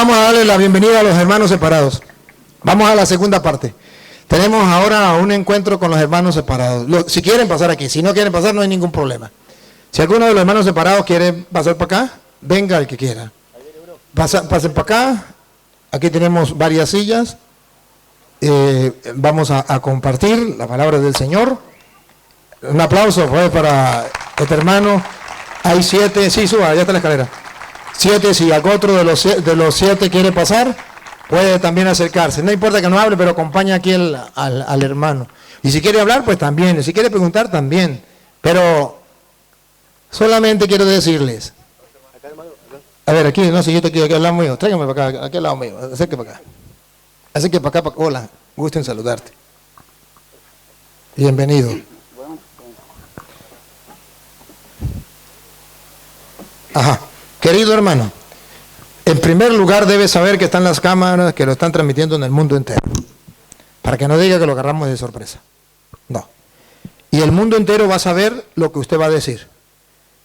Vamos a darle la bienvenida a los hermanos separados. Vamos a la segunda parte. Tenemos ahora un encuentro con los hermanos separados. Si quieren pasar aquí, si no quieren pasar no hay ningún problema. Si alguno de los hermanos separados quiere pasar para acá, venga el que quiera. Pasen para acá. Aquí tenemos varias sillas. Vamos a compartir la palabra del Señor. Un aplauso pues, para este hermano. Hay 7, sí, suba, allá está la escalera. 7, si algún otro de los 7 quiere pasar, puede también acercarse. No importa que no hable, pero acompaña aquí al hermano. Y si quiere hablar, pues también. Y si quiere preguntar, también. Pero solamente quiero decirles. A ver, aquí, no, si yo te quiero aquí al lado mío. Tráigame para acá, aquí al lado mío. Acérquese para acá. Acérquese para acá. Hola, gusto en saludarte. Bienvenido. Ajá. Querido hermano, en primer lugar debes saber que están las cámaras que lo están transmitiendo en el mundo entero. Para que no diga que lo agarramos de sorpresa. No. Y el mundo entero va a saber lo que usted va a decir.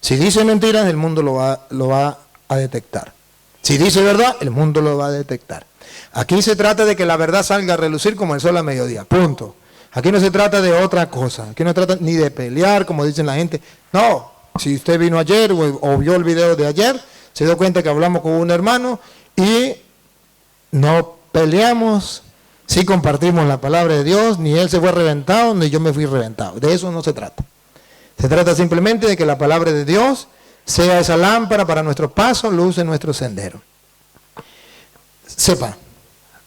Si dice mentiras, el mundo lo va a detectar. Si dice verdad, el mundo lo va a detectar. Aquí se trata de que la verdad salga a relucir como el sol a mediodía. Punto. Aquí no se trata de otra cosa. Aquí no se trata ni de pelear, como dicen la gente. No. Si usted vino ayer o vio el video de ayer, se dio cuenta que hablamos con un hermano y no peleamos, sí compartimos la palabra de Dios, ni él se fue reventado, ni yo me fui reventado. De eso no se trata. Se trata simplemente de que la palabra de Dios sea esa lámpara para nuestros pasos, luz en nuestro sendero. Sepa,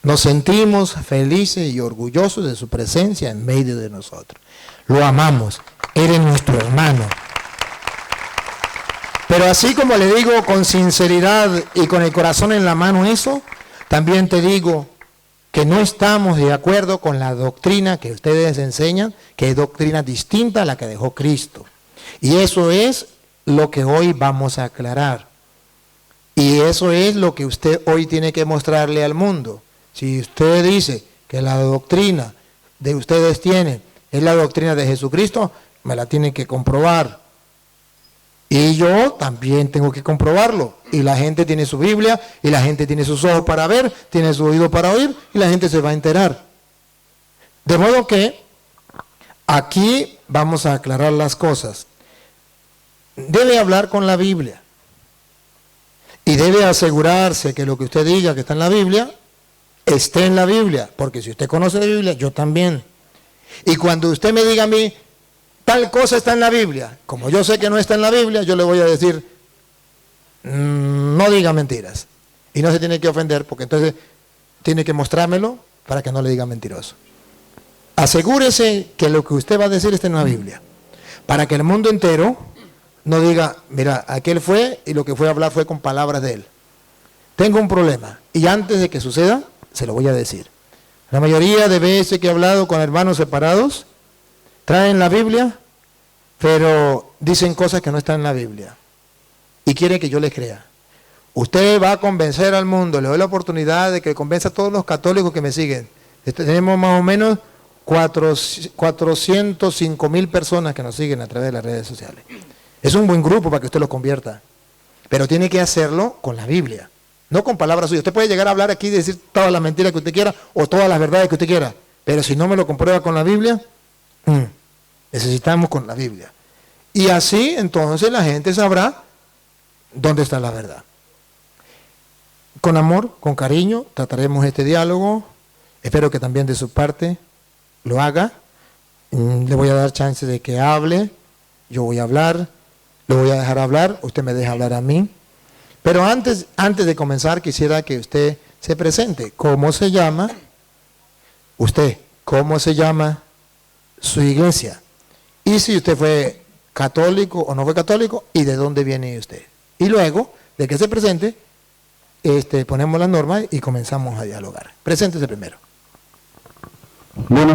nos sentimos felices y orgullosos de su presencia en medio de nosotros. Lo amamos, eres nuestro hermano. Pero así como le digo con sinceridad y con el corazón en la mano eso, también te digo que no estamos de acuerdo con la doctrina que ustedes enseñan, que es doctrina distinta a la que dejó Cristo. Y eso es lo que hoy vamos a aclarar. Y eso es lo que usted hoy tiene que mostrarle al mundo. Si usted dice que la doctrina de ustedes tienen es la doctrina de Jesucristo, me la tienen que comprobar. Y yo también tengo que comprobarlo. Y la gente tiene su Biblia, y la gente tiene sus ojos para ver, tiene su oído para oír, y la gente se va a enterar. De modo que aquí vamos a aclarar las cosas. Debe hablar con la Biblia. Y debe asegurarse que lo que usted diga que está en la Biblia, esté en la Biblia. Porque si usted conoce la Biblia, yo también. Y cuando usted me diga a mí, tal cosa está en la Biblia. Como yo sé que no está en la Biblia, yo le voy a decir, no diga mentiras. Y no se tiene que ofender, porque entonces tiene que mostrármelo para que no le diga mentiroso. Asegúrese que lo que usted va a decir está en la Biblia. Para que el mundo entero no diga, mira, aquel fue y lo que fue a hablar fue con palabras de él. Tengo un problema. Y antes de que suceda, se lo voy a decir. La mayoría de veces que he hablado con hermanos separados, traen la Biblia, pero dicen cosas que no están en la Biblia. Y quieren que yo les crea. Usted va a convencer al mundo, le doy la oportunidad de que convenza a todos los católicos que me siguen. Tenemos más o menos 405,000 personas que nos siguen a través de las redes sociales. Es un buen grupo para que usted los convierta. Pero tiene que hacerlo con la Biblia, no con palabras suyas. Usted puede llegar a hablar aquí y decir todas las mentiras que usted quiera o todas las verdades que usted quiera. Pero si no me lo comprueba con la Biblia, necesitamos con la Biblia. Y así entonces la gente sabrá dónde está la verdad. Con amor, con cariño, trataremos este diálogo. Espero que también de su parte lo haga. Le voy a dar chance de que hable. Yo voy a hablar. Lo voy a dejar hablar. Usted me deja hablar a mí. Pero antes de comenzar quisiera que usted se presente. ¿Cómo se llama usted? ¿Cómo se llama su iglesia? Y si usted fue católico o no fue católico, y de dónde viene usted. Y luego, de que se presente, ponemos las normas y comenzamos a dialogar. Preséntese primero. Bueno,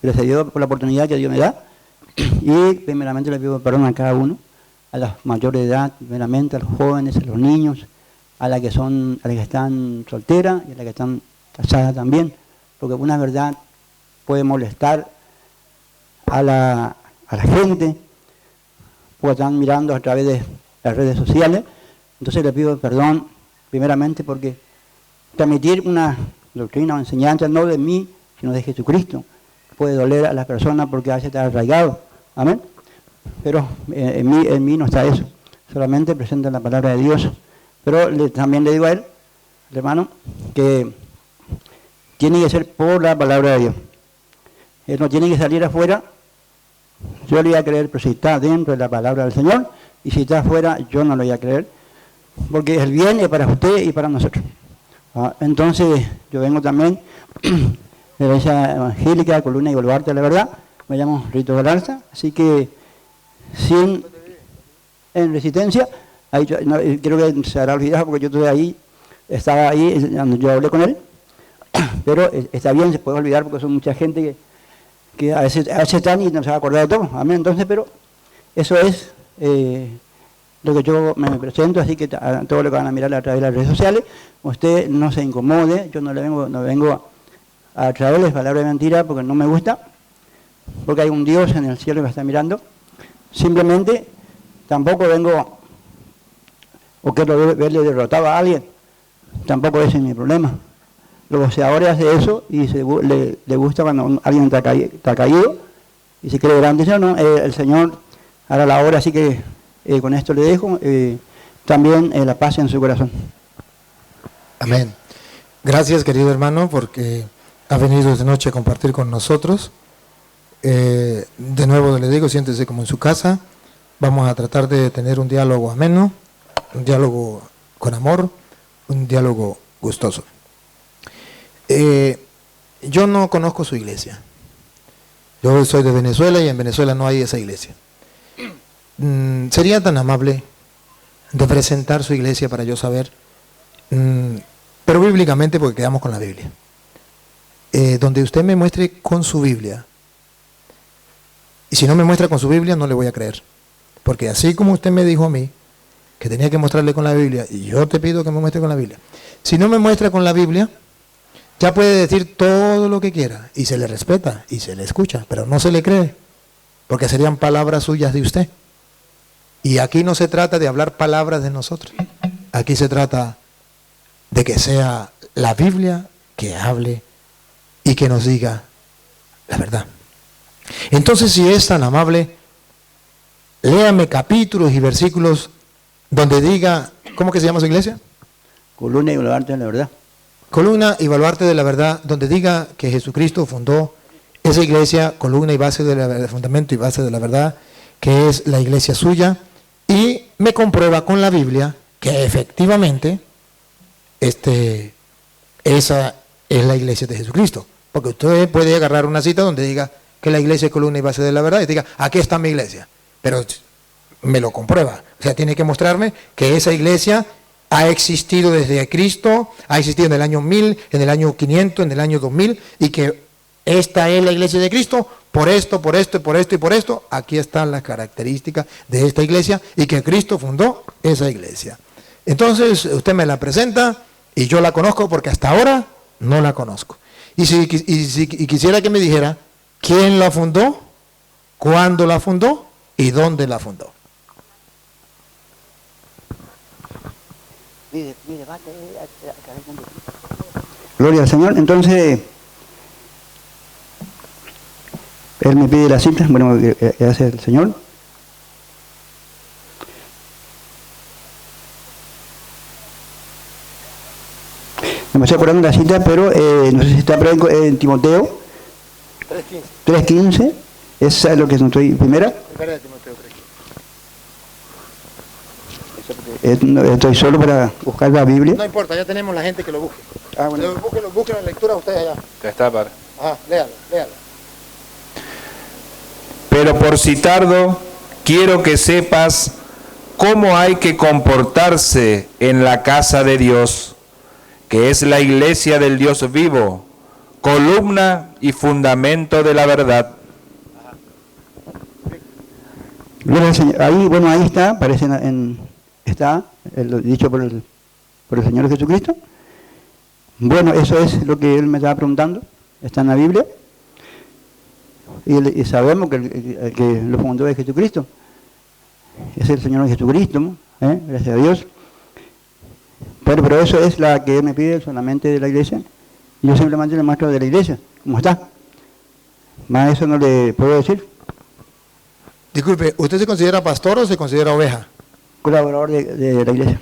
gracias a Dios por la oportunidad que Dios me da. Y primeramente le pido perdón a cada uno, a las mayores de edad, primeramente a los jóvenes, a los niños, a las que están solteras y a las que están casadas también, porque una verdad puede molestar a la gente, porque están mirando a través de las redes sociales. Entonces le pido perdón primeramente porque transmitir una doctrina o enseñanza no de mí, sino de Jesucristo, puede doler a las personas porque a veces está arraigado. Amén. Pero en mí no está eso. Solamente presenta la palabra de Dios. Pero también le digo a él, hermano, que tiene que ser por la palabra de Dios. Él no tiene que salir afuera. Yo le voy a creer, pero si está dentro de la palabra del Señor, y si está afuera, yo no lo voy a creer, porque el bien es para usted y para nosotros. Entonces, yo vengo también de la iglesia evangélica, Columna y Baluarte de la Verdad. Me llamo Rito Galarza, así que en Resistencia, ahí creo que se habrá olvidado porque yo estuve ahí, estaba ahí, yo hablé con él, pero está bien, se puede olvidar porque son mucha gente que a veces están y no se va a acordar de todo. Amén. Entonces, pero eso es lo que yo me presento, así que a todos los que van a mirar a través de las redes sociales, usted no se incomode, yo no vengo a traerles palabras de mentira porque no me gusta, porque hay un Dios en el cielo que me está mirando. Simplemente tampoco vengo o quiero verle derrotado a alguien, tampoco ese es mi problema. Los boxeadores hacen eso y le gusta cuando alguien está caído y se cree grande. No, el Señor hará la obra, así que con esto le dejo también la paz en su corazón. Amén. Gracias, querido hermano, porque ha venido esta noche a compartir con nosotros. De nuevo le digo, siéntese como en su casa. Vamos a tratar de tener un diálogo ameno, un diálogo con amor, un diálogo gustoso. Yo no conozco su iglesia. Yo soy de Venezuela y en Venezuela no hay esa iglesia. ¿Sería tan amable de presentar su iglesia para yo saber? Pero bíblicamente, porque quedamos con la Biblia. Donde usted me muestre con su Biblia. Y si no me muestra con su Biblia, no le voy a creer. Porque así como usted me dijo a mí, que tenía que mostrarle con la Biblia, y yo te pido que me muestre con la Biblia. Si no me muestra con la Biblia, ya puede decir todo lo que quiera, y se le respeta, y se le escucha, pero no se le cree, porque serían palabras suyas de usted. Y aquí no se trata de hablar palabras de nosotros, aquí se trata de que sea la Biblia que hable y que nos diga la verdad. Entonces, si es tan amable, léame capítulos y versículos donde diga, ¿cómo que se llama su iglesia? Columna y Baluarte de la Verdad. Columna y Baluarte de la Verdad, donde diga que Jesucristo fundó esa iglesia, columna y base de fundamento y base de la verdad, que es la iglesia suya, y me comprueba con la Biblia que efectivamente esa es la iglesia de Jesucristo. Porque usted puede agarrar una cita donde diga que la iglesia es columna y base de la verdad y diga, aquí está mi iglesia, pero me lo comprueba. O sea, tiene que mostrarme que esa iglesia ha existido desde Cristo, ha existido en el año 1000, en el año 500, en el año 2000, y que esta es la iglesia de Cristo, por esto, por esto, por esto y por esto. Aquí están las características de esta iglesia y que Cristo fundó esa iglesia. Entonces, usted me la presenta y yo la conozco porque hasta ahora no la conozco. Y quisiera que me dijera quién la fundó, cuándo la fundó y dónde la fundó. Gloria al Señor. Entonces, él me pide la cita, bueno, que hace el Señor. Me estoy acordando la cita, pero no sé si está en Timoteo 3:15. Esa es lo que no estoy. Primera. Primera de Timoteo 3:15. Estoy solo para buscar la Biblia. No importa, ya tenemos la gente que lo busque. Bueno. Busquen la lectura ustedes allá. Ya está, padre. Léalo. Pero por si tardo, quiero que sepas cómo hay que comportarse en la casa de Dios, que es la iglesia del Dios vivo, columna y fundamento de la verdad. Ahí, bueno, ahí está, parece está dicho por el Señor Jesucristo. Bueno, eso es lo que él me estaba preguntando, está en la Biblia. Y sabemos que el que lo fundó es Jesucristo. Es el Señor Jesucristo, gracias a Dios. Bueno, pero eso es la que me pide solamente de la iglesia. Yo simplemente le muestro de la iglesia, ¿cómo está? Más eso no le puedo decir. Disculpe, ¿usted se considera pastor o se considera oveja? Colaborador de la iglesia.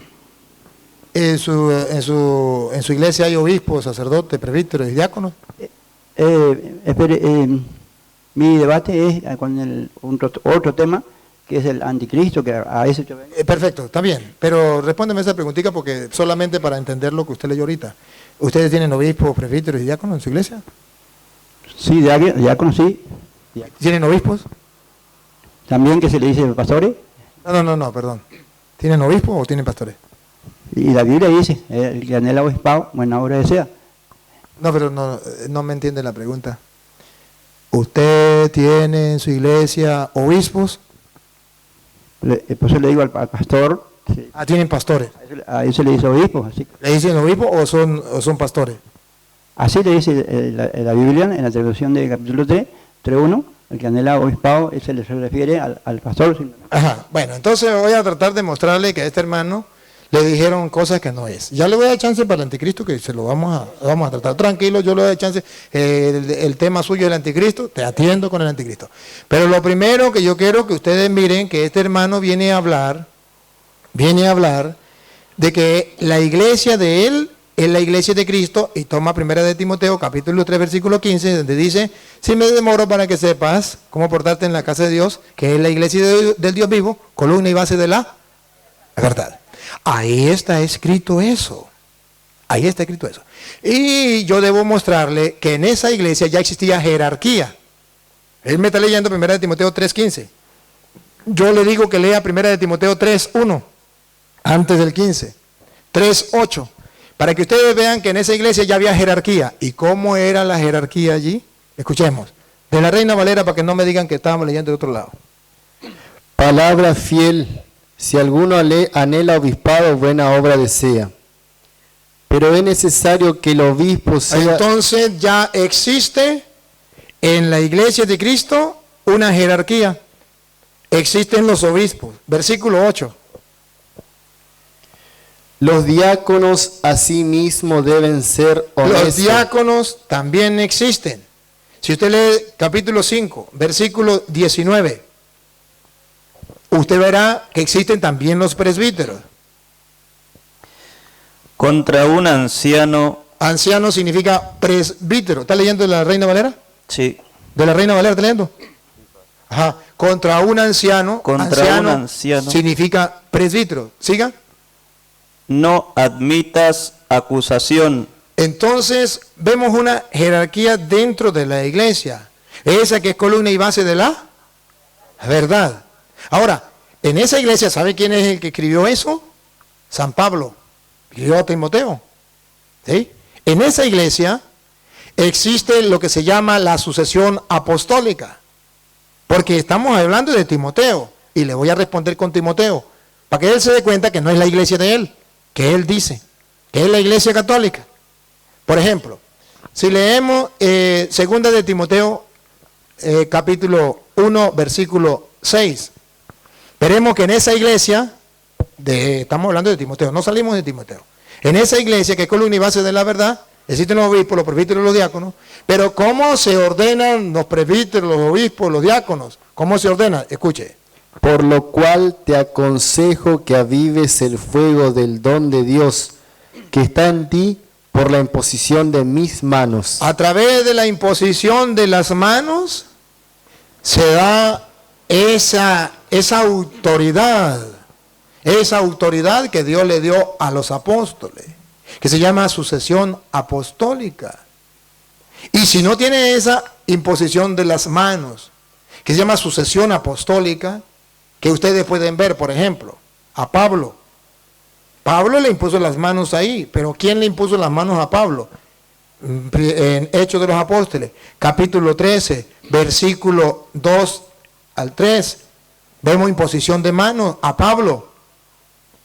¿En su iglesia hay obispos, sacerdotes, presbíteros y diáconos? Mi debate es con otro tema, que es el anticristo, que a ese yo vengo. Perfecto, está bien, pero respóndeme esa preguntita porque solamente para entender lo que usted leyó ahorita. ¿Ustedes tienen obispos, presbíteros y diáconos en su iglesia? Sí, diáconos sí. ¿Tienen obispos? También que se le dice pastores. No, perdón. ¿Tienen obispos o tienen pastores? Y la Biblia dice, el que anhela obispado, buena obra desea. No, pero no me entiende la pregunta. ¿Usted tiene en su iglesia obispos? Por eso le digo al pastor. Sí. Ah, tienen pastores. A eso le dice obispo. Así. ¿Le dicen obispos o son pastores? Así le dice la Biblia en la traducción del capítulo 3, 3.1, el que anhela obispado, se le refiere al pastor. Ajá, bueno, entonces voy a tratar de mostrarle que a este hermano le dijeron cosas que no es. Ya le voy a dar chance para el anticristo, que se lo vamos a tratar. Tranquilo, yo le doy chance. El tema suyo del anticristo, te atiendo con el anticristo. Pero lo primero que yo quiero que ustedes miren, que este hermano viene a hablar de que la iglesia de él es la iglesia de Cristo, y toma 1 de Timoteo, capítulo 3, versículo 15, donde dice, si me demoro para que sepas cómo portarte en la casa de Dios, que es la iglesia del Dios vivo, columna y base de la verdad. Ahí está escrito eso. Ahí está escrito eso. Y yo debo mostrarle que en esa iglesia ya existía jerarquía. Él me está leyendo 1 de Timoteo 3.15. Yo le digo que lea 1 de Timoteo 3.1, antes del 15. 3.8. Para que ustedes vean que en esa iglesia ya había jerarquía. ¿Y cómo era la jerarquía allí? Escuchemos. De la Reina Valera, para que no me digan que estábamos leyendo de otro lado. Palabra fiel. Si alguno anhela obispado, buena obra desea. Pero es necesario que el obispo sea... Entonces ya existe en la iglesia de Cristo una jerarquía. Existen los obispos. Versículo 8. Los diáconos asimismo deben ser honestos. Los diáconos también existen. Si usted lee capítulo 5, versículo 19, usted verá que existen también los presbíteros. Contra un anciano... Anciano significa presbítero. ¿Está leyendo de la Reina Valera? Sí. ¿De la Reina Valera está leyendo? Ajá. Contra un anciano. Contra un anciano. Significa presbítero. ¿Siga? No admitas acusación. Entonces vemos una jerarquía dentro de la iglesia. Esa que es columna y base de la verdad. Ahora, en esa iglesia, ¿sabe quién es el que escribió eso? San Pablo. Escribió a Timoteo. ¿Sí? En esa iglesia existe lo que se llama la sucesión apostólica. Porque estamos hablando de Timoteo. Y le voy a responder con Timoteo. Para que él se dé cuenta que no es la iglesia de él. Que él dice. Que es la iglesia católica. Por ejemplo, si leemos 2 de Timoteo, capítulo 1, versículo 6. Veremos que en esa iglesia, estamos hablando de Timoteo, no salimos de Timoteo. En esa iglesia, que es columna y base de la verdad, existen los obispos, los presbíteros y los diáconos. Pero ¿cómo se ordenan los presbíteros, los obispos, los diáconos? ¿Cómo se ordenan? Escuche. Por lo cual te aconsejo que avives el fuego del don de Dios que está en ti por la imposición de mis manos. A través de la imposición de las manos se da esa autoridad que Dios le dio a los apóstoles, que se llama sucesión apostólica. Y si no tiene esa imposición de las manos, que se llama sucesión apostólica, que ustedes pueden ver, por ejemplo, a Pablo. Pablo le impuso las manos ahí, pero ¿quién le impuso las manos a Pablo? En Hechos de los Apóstoles, capítulo 13, versículo 2 al 3, vemos imposición de manos a Pablo.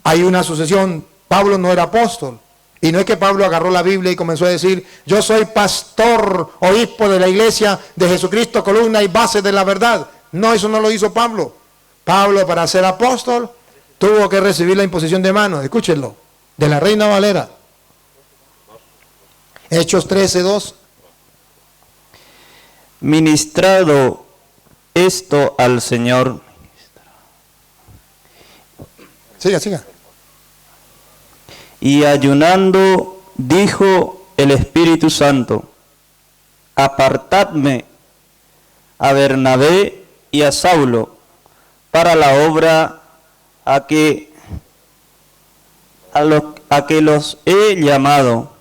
Hay una sucesión. Pablo no era apóstol. Y no es que Pablo agarró la Biblia y comenzó a decir, yo soy pastor, obispo de la iglesia de Jesucristo, columna y base de la verdad. No, eso no lo hizo Pablo. Pablo, para ser apóstol, tuvo que recibir la imposición de manos. Escúchenlo. De la Reina Valera. Hechos 13:2. Ministrado esto al Señor, Siga, siga. y ayunando, dijo el Espíritu Santo: apartadme a Bernabé y a Saulo para la obra a que los he llamado.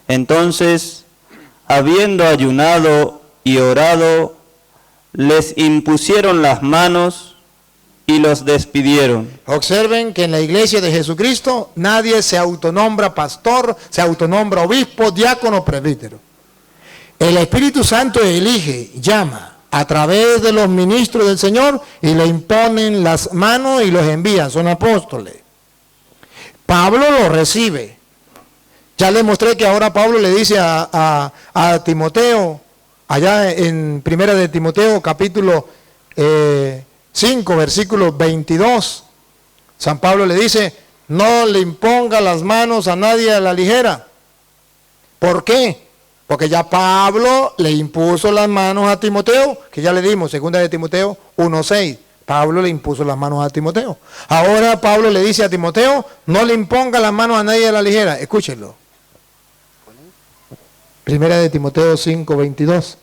Entonces, habiendo ayunado y orado, les impusieron las manos y los despidieron. Observen que en la iglesia de Jesucristo nadie se autonombra pastor, se autonombra obispo, diácono, presbítero. El Espíritu Santo elige, llama a través de los ministros del Señor y le imponen las manos y los envían, son apóstoles. Pablo lo recibe. Ya le mostré que ahora Pablo le dice a Timoteo, allá en Primera de Timoteo, capítulo 5, versículo 22, San Pablo le dice, no le imponga las manos a nadie a la ligera. ¿Por qué? Porque ya Pablo le impuso las manos a Timoteo, que ya le dimos, Segunda de Timoteo 1:6. Pablo le impuso las manos a Timoteo. Ahora Pablo le dice a Timoteo, no le imponga las manos a nadie a la ligera. Escúchenlo. Primera de Timoteo 5:22.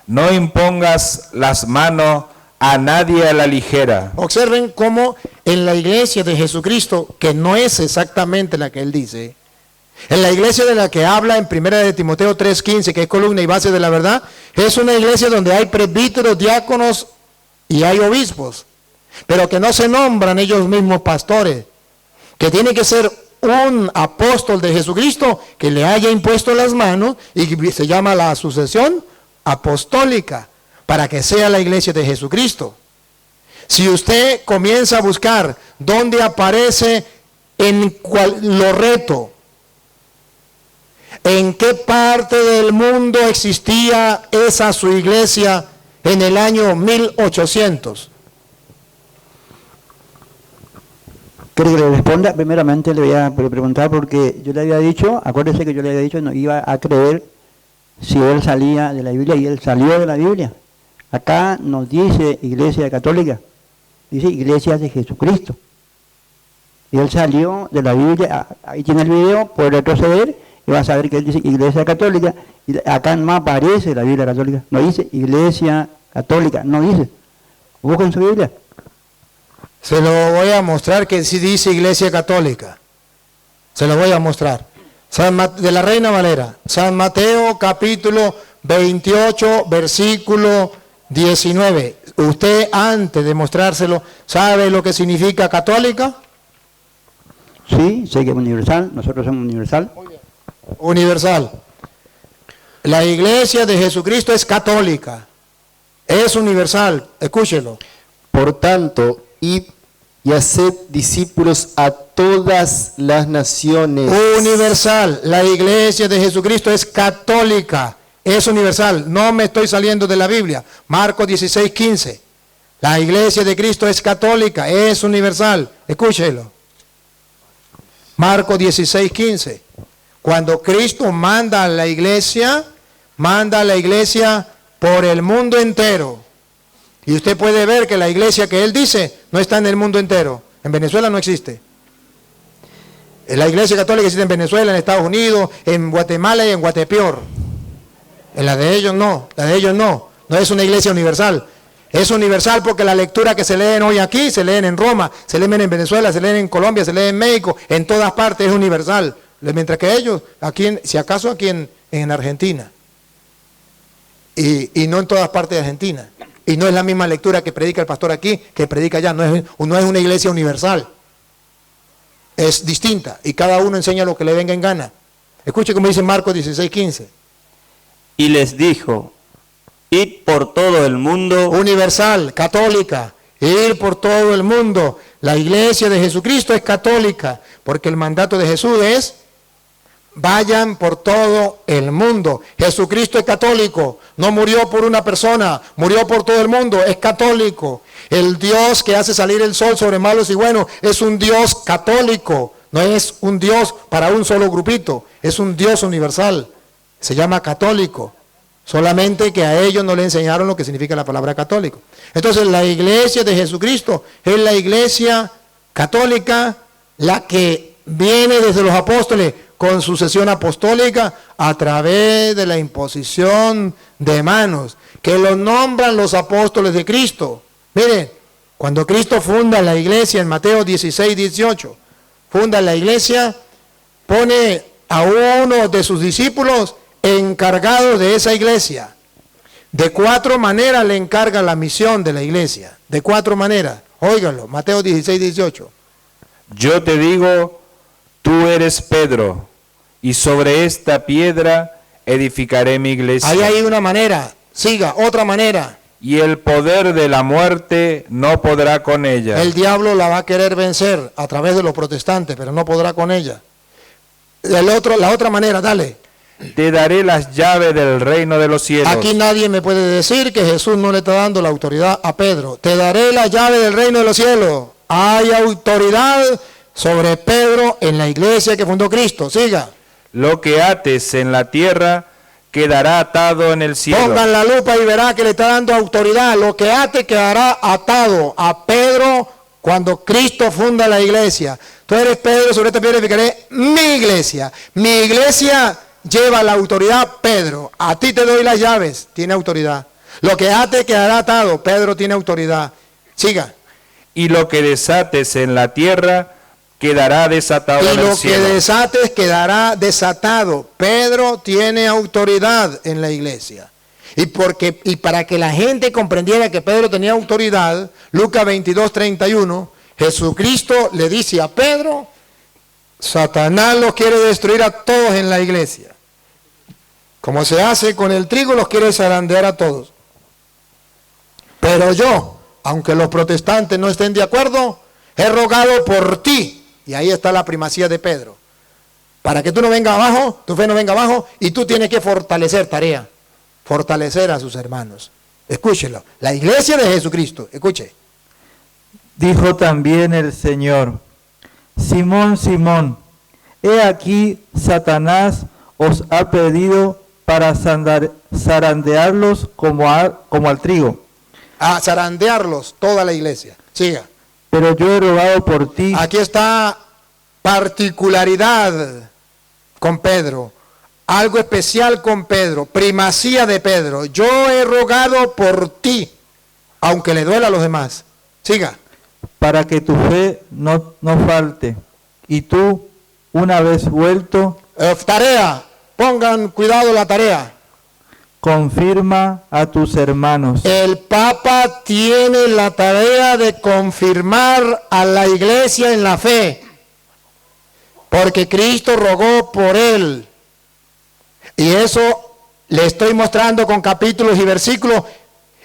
No impongas las manos a nadie a la ligera. Observen cómo en la iglesia de Jesucristo, que no es exactamente la que él dice, en la iglesia de la que habla en Primera de Timoteo 3:15, que es columna y base de la verdad, es una iglesia donde hay presbíteros, diáconos y hay obispos, pero que no se nombran ellos mismos pastores, que tiene que ser un apóstol de Jesucristo que le haya impuesto las manos y se llama la sucesión apostólica para que sea la iglesia de Jesucristo. Si usted comienza a buscar dónde aparece en Loreto, en qué parte del mundo existía esa su iglesia en el año 1800. ¿Quiere que le responda? Primeramente le voy a preguntar porque yo le había dicho, acuérdese que yo le había dicho, no iba a creer si él salía de la Biblia y él salió de la Biblia. Acá nos dice Iglesia Católica, dice Iglesia de Jesucristo. Y él salió de la Biblia, ahí tiene el video, puede retroceder y va a saber que él dice Iglesia Católica. Y acá no aparece la Biblia Católica, no dice Iglesia Católica, no dice. Busquen su Biblia. Se lo voy a mostrar que sí dice Iglesia Católica. Se lo voy a mostrar. De la Reina Valera. San Mateo capítulo 28, versículo 19. Usted antes de mostrárselo, ¿sabe lo que significa católica? Sí, sé que es universal, nosotros somos universal. Universal. La iglesia de Jesucristo es católica. Es universal. Escúchelo. Por tanto, id y haced discípulos a todas las naciones. Universal. La iglesia de Jesucristo es católica. Es universal. No me estoy saliendo de la Biblia. Marcos 16:15. La iglesia de Cristo es católica. Es universal. Escúchelo. Marcos 16:15. Cuando Cristo manda a la iglesia por el mundo entero. Y usted puede ver que la iglesia que él dice no está en el mundo entero. En Venezuela no existe. La iglesia católica existe en Venezuela, en Estados Unidos, en Guatemala y en Guatepeor. En la de ellos no, No es una iglesia universal. Es universal porque la lectura que se leen hoy aquí, se leen en Roma, se leen en Venezuela, se leen en Colombia, se leen en México, en todas partes es universal. Mientras que ellos, aquí, si acaso aquí en Argentina. Y no en todas partes de Argentina. Y no es la misma lectura que predica el pastor aquí, que predica allá. No es una iglesia universal. Es distinta. Y cada uno enseña lo que le venga en gana. Escuche como dice Marcos 16:15. Y les dijo, id por todo el mundo. Universal, católica. Ir por todo el mundo. La iglesia de Jesucristo es católica. Porque el mandato de Jesús es: vayan por todo el mundo. Jesucristo es católico, no murió por una persona, murió por todo el mundo, es católico. El Dios que hace salir el sol sobre malos y buenos es un Dios católico, no es un Dios para un solo grupito, es un Dios universal, se llama católico. Solamente que a ellos no le enseñaron lo que significa la palabra católico. Entonces la iglesia de Jesucristo es la iglesia católica, la que viene desde los apóstoles con sucesión apostólica a través de la imposición de manos, que los nombran los apóstoles de Cristo. Miren, cuando Cristo funda la iglesia en Mateo 16, 18, funda la iglesia, pone a uno de sus discípulos encargado de esa iglesia. De 4 maneras le encarga la misión de la iglesia. De 4 maneras. Óiganlo, Mateo 16, 18. Yo te digo, tú eres Pedro, y sobre esta piedra edificaré mi iglesia. Ahí hay una manera. Siga, otra manera. Y el poder de la muerte no podrá con ella. El diablo la va a querer vencer a través de los protestantes, pero no podrá con ella. La otra manera, dale. Te daré las llaves del reino de los cielos. Aquí nadie me puede decir que Jesús no le está dando la autoridad a Pedro. Te daré la llave del reino de los cielos. Hay autoridad sobre Pedro en la iglesia que fundó Cristo. Siga. Lo que ates en la tierra quedará atado en el cielo. Pongan la lupa y verá que le está dando autoridad. Lo que ate quedará atado a Pedro cuando Cristo funda la iglesia. Tú eres Pedro, sobre esta piedra edificaré mi iglesia. Mi iglesia lleva la autoridad, Pedro. A ti te doy las llaves, tiene autoridad. Lo que ate quedará atado, Pedro tiene autoridad. Siga. Y lo que desates en la tierra quedará desatado Y en el lo que cielo. desates quedará desatado. Pedro tiene autoridad en la iglesia. Y para que la gente comprendiera que Pedro tenía autoridad, Lucas 22, 31, Jesucristo le dice a Pedro, Satanás los quiere destruir a todos en la iglesia. Como se hace con el trigo, los quiere zarandear a todos. Pero yo, aunque los protestantes no estén de acuerdo, he rogado por ti. Y ahí está la primacía de Pedro. Para que tú no vengas abajo, tu fe no venga abajo, y tú tienes que fortalecer tarea. Fortalecer a sus hermanos. Escúchelo. La iglesia de Jesucristo, escuche. Dijo también el Señor: Simón, Simón, he aquí Satanás os ha pedido para zarandearlos como al trigo. A zarandearlos, toda la iglesia. Siga. Pero yo he rogado por ti. Aquí está particularidad con Pedro. Algo especial con Pedro. Primacía de Pedro. Yo he rogado por ti, aunque le duela a los demás. Siga. Para que tu fe no falte. Y tú, una vez vuelto, Tarea. Pongan cuidado la tarea. confirma a tus hermanos. El Papa tiene la tarea de confirmar a la iglesia en la fe. Porque Cristo rogó por él. Y eso le estoy mostrando con capítulos y versículos.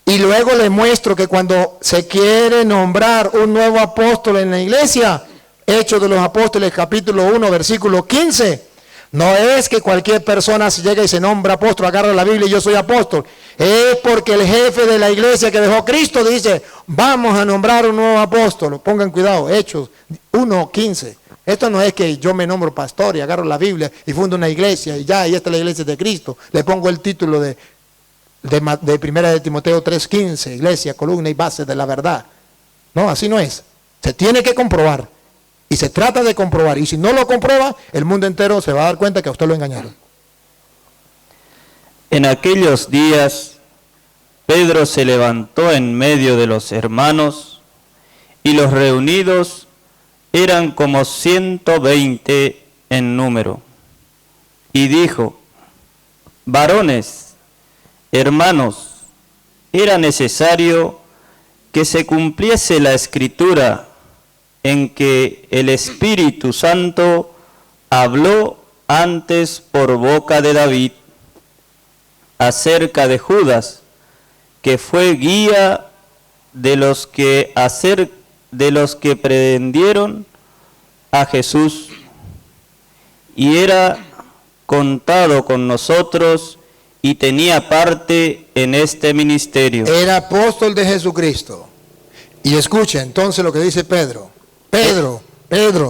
Y luego le muestro que cuando se quiere nombrar un nuevo apóstol en la iglesia, Hechos de los Apóstoles, capítulo 1, versículo 15, no es que cualquier persona se llega y se nombra apóstol, agarra la Biblia y yo soy apóstol. Es porque el jefe de la iglesia que dejó Cristo dice, vamos a nombrar un nuevo apóstol. Pongan cuidado, Hechos 1, 15. Esto no es que yo me nombro pastor y agarro la Biblia y fundo una iglesia y ya, y esta es la iglesia de Cristo. Le pongo el título de Primera de Timoteo 3:15, iglesia, columna y base de la verdad. No, así no es. Se tiene que comprobar. Y se trata de comprobar. Y si no lo comprueba, el mundo entero se va a dar cuenta que a usted lo engañaron. En aquellos días, Pedro se levantó en medio de los hermanos, y los reunidos eran como 120 en número. Y dijo: varones, hermanos, era necesario que se cumpliese la escritura en que el Espíritu Santo habló antes por boca de David acerca de Judas, que fue guía de los que prendieron a Jesús, y era contado con nosotros y tenía parte en este ministerio. Era apóstol de Jesucristo. Y escucha entonces lo que dice Pedro. Pedro,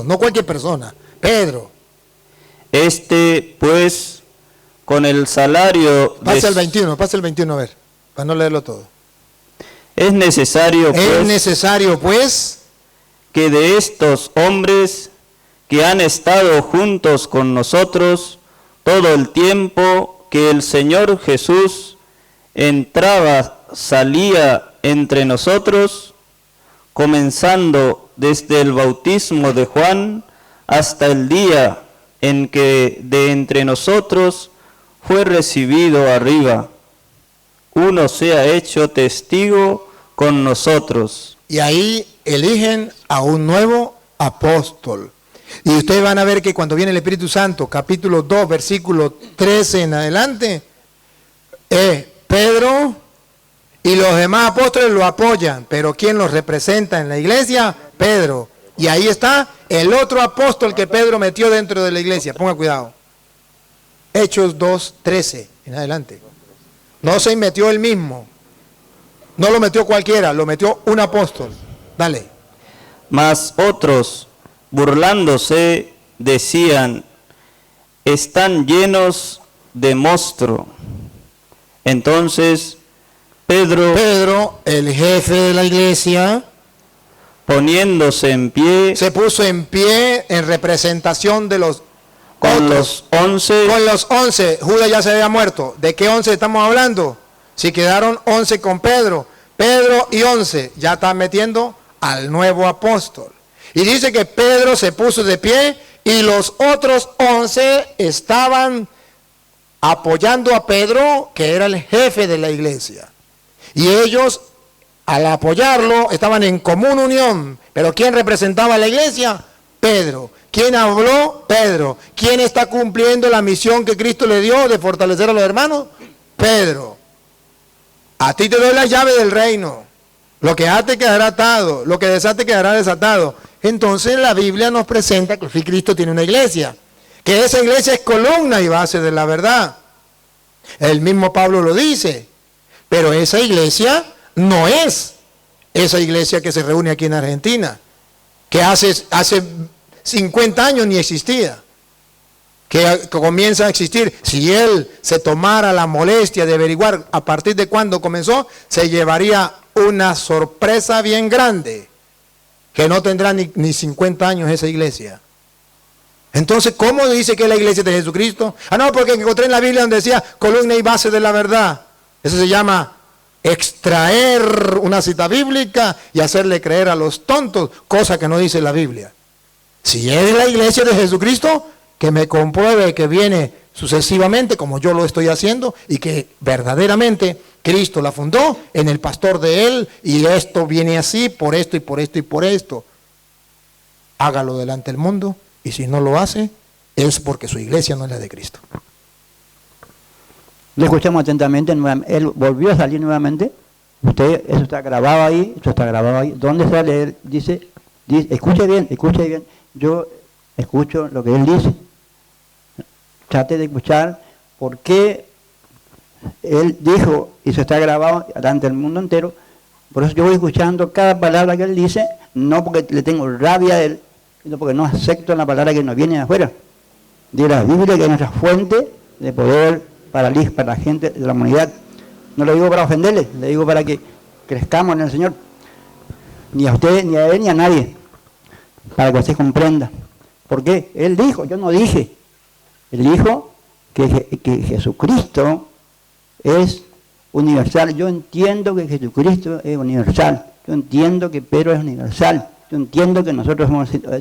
no cualquier persona, Pedro. Pues, con el salario... Pasa el 21 a ver, para no leerlo todo. Es necesario, pues, que de estos hombres que han estado juntos con nosotros todo el tiempo que el Señor Jesús entraba, salía entre nosotros, comenzando desde el bautismo de Juan hasta el día en que de entre nosotros fue recibido arriba, uno sea hecho testigo con nosotros. Y ahí eligen a un nuevo apóstol. Y ustedes van a ver que cuando viene el Espíritu Santo, capítulo 2, versículo 13 en adelante, Pedro y los demás apóstoles lo apoyan, pero ¿quién los representa en la iglesia? Pedro. Y ahí está el otro apóstol que Pedro metió dentro de la iglesia. Ponga cuidado. Hechos 2, 13 en adelante. No se metió él mismo. No lo metió cualquiera, lo metió un apóstol. Dale. Mas otros, burlándose, decían, están llenos de monstruo. Entonces Pedro, el jefe de la iglesia, poniéndose en pie, se puso en pie en representación de los con los 11. Con los 11, Judas ya se había muerto. ¿De qué 11 estamos hablando? Si quedaron 11 con Pedro y 11, ya están metiendo al nuevo apóstol. Y dice que Pedro se puso de pie y los otros 11 estaban apoyando a Pedro, que era el jefe de la iglesia. Y ellos, al apoyarlo, estaban en común unión. Pero ¿quién representaba a la iglesia? Pedro. ¿Quién habló? Pedro. ¿Quién está cumpliendo la misión que Cristo le dio de fortalecer a los hermanos? Pedro. A ti te doy la llave del reino. Lo que ate quedará atado, lo que desate quedará desatado. Entonces la Biblia nos presenta que Cristo tiene una iglesia, que esa iglesia es columna y base de la verdad. El mismo Pablo lo dice, pero esa iglesia no es esa iglesia que se reúne aquí en Argentina, que hace 50 años ni existía, que comienza a existir. Si él se tomara la molestia de averiguar a partir de cuándo comenzó, se llevaría una sorpresa bien grande, que no tendrá ni 50 años esa iglesia. Entonces, ¿cómo dice que es la iglesia de Jesucristo? No, porque encontré en la Biblia donde decía columna y base de la verdad. Eso se llama extraer una cita bíblica y hacerle creer a los tontos, cosa que no dice la Biblia. Si es la iglesia de Jesucristo, que me compruebe que viene sucesivamente, como yo lo estoy haciendo, y que verdaderamente Cristo la fundó en el pastor de él, y esto viene así, por esto y por esto y por esto. Hágalo delante del mundo, y si no lo hace, es porque su iglesia no es la de Cristo. Le escuchamos atentamente, él volvió a salir nuevamente. Eso está grabado ahí, ¿Dónde sale él? Dice, escuche bien. Yo escucho lo que él dice. Trate de escuchar por qué él dijo, y eso está grabado delante del mundo entero. Por eso yo voy escuchando cada palabra que él dice, no porque le tengo rabia a él, sino porque no acepto la palabra que nos viene de afuera. De la Biblia, que es nuestra fuente de poder para la gente de la humanidad. No lo digo para ofenderle, le digo para que crezcamos en el Señor. Ni a usted, ni a él, ni a nadie. Para que usted comprenda. ¿Por qué? Él dijo, yo no dije. Él dijo que Jesucristo es universal. Yo entiendo que Jesucristo es universal. Yo entiendo que Pedro es universal. Yo entiendo que nosotros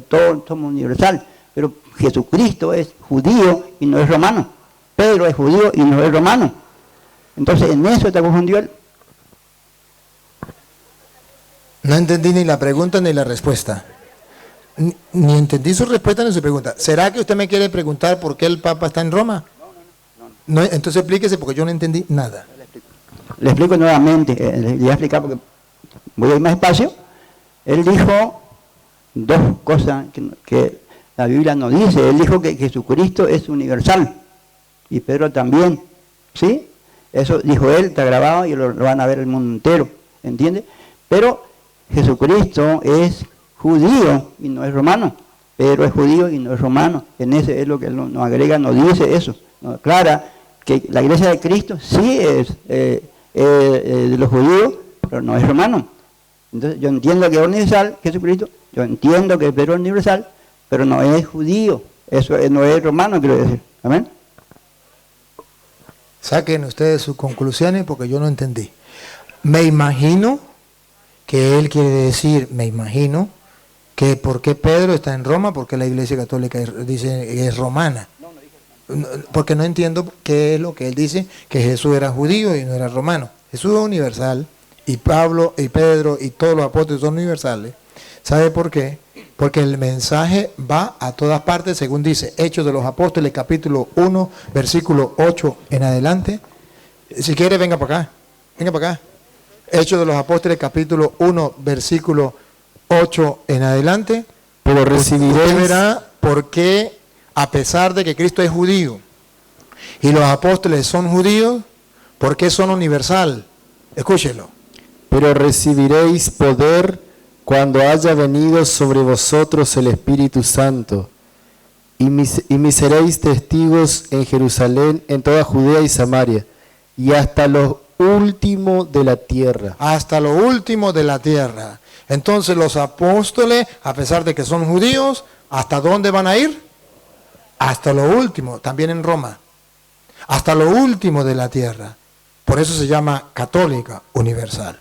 todos somos universal. Pero Jesucristo es judío y no es romano. Pedro es judío y no es romano. Entonces en eso te confundió él. No entendí ni la pregunta ni la respuesta. Ni entendí su respuesta ni su pregunta. ¿Será que usted me quiere preguntar por qué el Papa está en Roma? No, entonces explíquese, porque yo no entendí nada. Le explico nuevamente, le voy a explicar porque voy a ir más despacio. Él dijo dos cosas que la Biblia no dice. Él dijo que Jesucristo es universal y Pedro también, ¿sí? Eso dijo él, está grabado y lo van a ver el mundo entero, ¿entiende? Pero Jesucristo es judío y no es romano. Pedro es judío y no es romano. En ese es lo que nos agrega, nos dice eso. Nos aclara que la iglesia de Cristo sí es de los judíos, pero no es romano. Entonces yo entiendo que es universal Jesucristo, yo entiendo que Pedro es universal, pero no es judío, eso no es romano, quiero decir. Amén. Saquen ustedes sus conclusiones porque yo no entendí. Me imagino que él quiere decir, me imagino, que por qué Pedro está en Roma, porque la Iglesia Católica dice que es romana. Porque no entiendo qué es lo que él dice, que Jesús era judío y no era romano. Jesús es universal, y Pablo y Pedro y todos los apóstoles son universales. ¿Sabe por qué? Porque el mensaje va a todas partes, según dice Hechos de los Apóstoles, capítulo 1, versículo 8 en adelante. Si quiere, venga para acá. Venga para acá. Hechos de los Apóstoles, capítulo 1, versículo 8 en adelante. Pero recibiréis, usted verá por qué, a pesar de que Cristo es judío y los apóstoles son judíos, ¿por qué son universal? Escúchelo. pero recibiréis poder cuando haya venido sobre vosotros el Espíritu Santo, y me seréis testigos en Jerusalén, en toda Judea y Samaria, y hasta lo último de la tierra. Hasta lo último de la tierra. Entonces los apóstoles, a pesar de que son judíos, ¿hasta dónde van a ir? Hasta lo último, también en Roma. Hasta lo último de la tierra. Por eso se llama católica universal.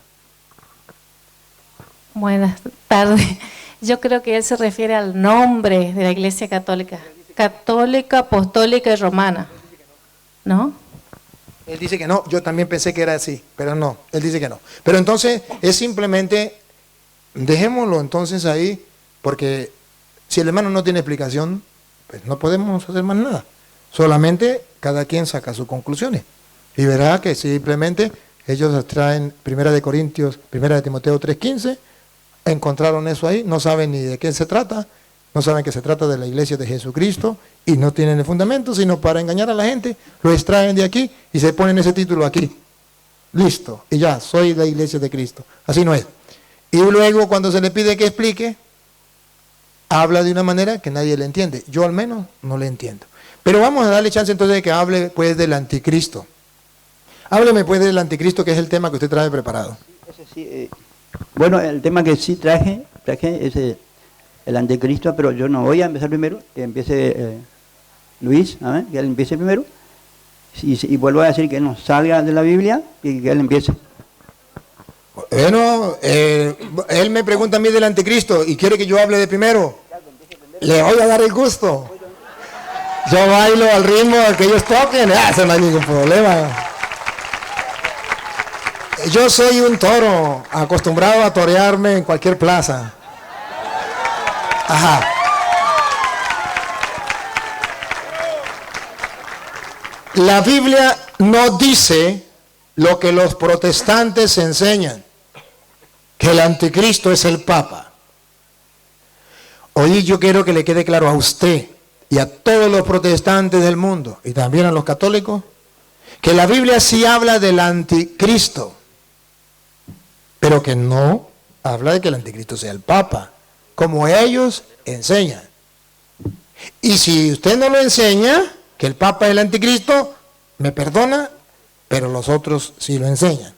Buenas tardes. Yo creo que él se refiere al nombre de la Iglesia Católica. Católica, apostólica y romana. ¿No? Él dice que no, yo también pensé que era así, pero no, él dice que no. Pero entonces es simplemente, dejémoslo entonces ahí, porque si el hermano no tiene explicación, pues no podemos hacer más nada. Solamente cada quien saca sus conclusiones. Y verá que simplemente ellos traen 1 de Corintios, 1 de Timoteo 3:15, encontraron eso ahí, no saben ni de qué se trata, no saben que se trata de la iglesia de Jesucristo y no tienen el fundamento, sino para engañar a la gente, lo extraen de aquí y se ponen ese título aquí. Listo, y ya, soy la iglesia de Cristo. Así no es. Y luego cuando se le pide que explique, habla de una manera que nadie le entiende. Yo al menos no le entiendo. Pero vamos a darle chance entonces de que hable pues del anticristo. Hábleme pues del anticristo, que es el tema que usted trae preparado. Sí, bueno, el tema que sí traje es el anticristo, pero yo no voy a empezar primero, que empiece Luis, ¿amén? Que él empiece primero. Y vuelvo a decir que no salga de la Biblia y que él empiece. Bueno, él me pregunta a mí del anticristo y quiere que yo hable de primero. Le voy a dar el gusto. Yo bailo al ritmo al que ellos toquen, eso no hay ningún problema. Yo soy un toro, acostumbrado a torearme en cualquier plaza. Ajá. La Biblia no dice lo que los protestantes enseñan, que el anticristo es el Papa. Hoy yo quiero que le quede claro a usted y a todos los protestantes del mundo, y también a los católicos, que la Biblia sí habla del anticristo, pero que no habla de que el anticristo sea el Papa, como ellos enseñan. Y si usted no lo enseña, que el Papa es el anticristo, me perdona, pero los otros sí lo enseñan.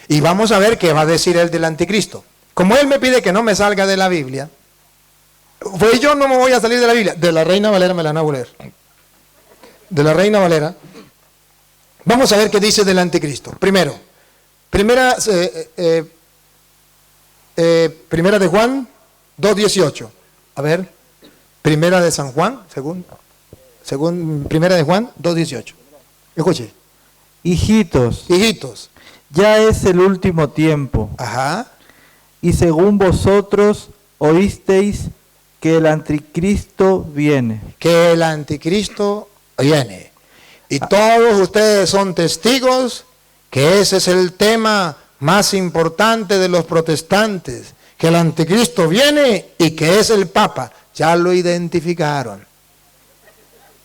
Y vamos a ver qué va a decir él del anticristo. Como él me pide que no me salga de la Biblia, pues yo no me voy a salir de la Biblia. De la Reina Valera me la van a leer. De la Reina Valera. Vamos a ver qué dice del anticristo. Primero, primera de Juan 2:18. A ver, primera de San Juan, según primera de Juan 2:18. Escuche. Hijitos, ya es el último tiempo. Ajá. Y según vosotros oísteis que el anticristo viene. Que el anticristo viene. Y todos ustedes son testigos que ese es el tema más importante de los protestantes. Que el anticristo viene y que es el Papa. Ya lo identificaron.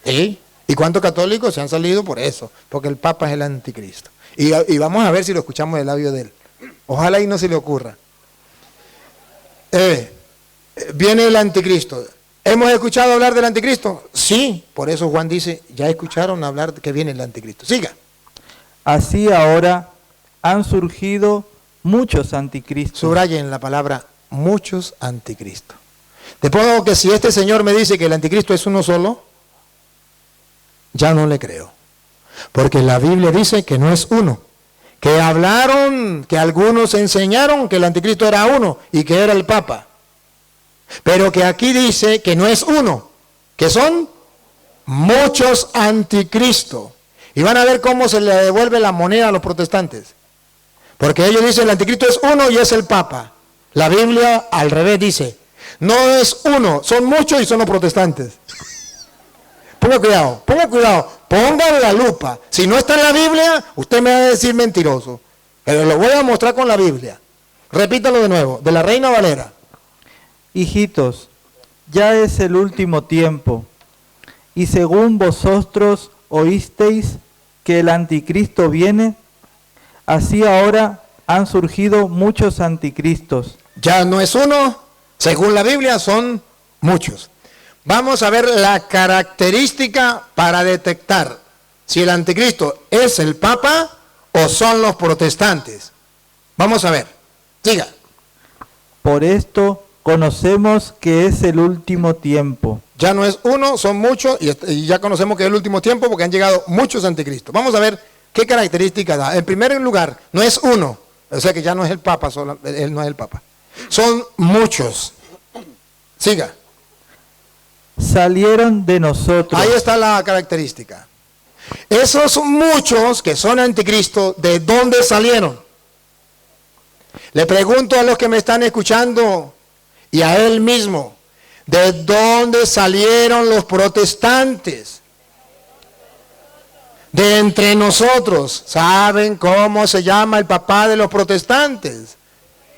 ¿Sí? ¿Y cuántos católicos se han salido por eso? Porque el Papa es el anticristo. Y vamos a ver si lo escuchamos del labio de él. Ojalá y no se le ocurra. viene el anticristo. ¿Hemos escuchado hablar del anticristo? Sí, por eso Juan dice, ya escucharon hablar que viene el anticristo. Siga. Así ahora han surgido muchos anticristos. Subrayen la palabra muchos anticristos. De modo que si este señor me dice que el anticristo es uno solo, ya no le creo. Porque la Biblia dice que no es uno. Que hablaron, que algunos enseñaron que el anticristo era uno y que era el Papa. Pero que aquí dice que no es uno, que son muchos anticristos. Y van a ver cómo se le devuelve la moneda a los protestantes. Porque ellos dicen el anticristo es uno y es el Papa. La Biblia al revés dice, no es uno, son muchos y son los protestantes. Ponga cuidado, póngale la lupa. Si no está en la Biblia, usted me va a decir mentiroso. Pero lo voy a mostrar con la Biblia. Repítalo de nuevo, de la Reina Valera. Hijitos, ya es el último tiempo, y según vosotros oísteis que el anticristo viene, así ahora han surgido muchos anticristos. Ya no es uno, según la Biblia son muchos. Vamos a ver la característica para detectar si el anticristo es el Papa o son los protestantes. Vamos a ver, siga. Por esto conocemos que es el último tiempo. Ya no es uno, son muchos y ya conocemos que es el último tiempo porque han llegado muchos anticristos. Vamos a ver qué características da. En primer lugar, no es uno, o sea que ya no es el Papa, él no es el Papa. Son muchos. Siga. Salieron de nosotros. Ahí está la característica. Esos muchos que son anticristo, ¿de dónde salieron? Le pregunto a los que me están escuchando y a él mismo, ¿de dónde salieron los protestantes? De entre nosotros. ¿Saben cómo se llama el papá de los protestantes?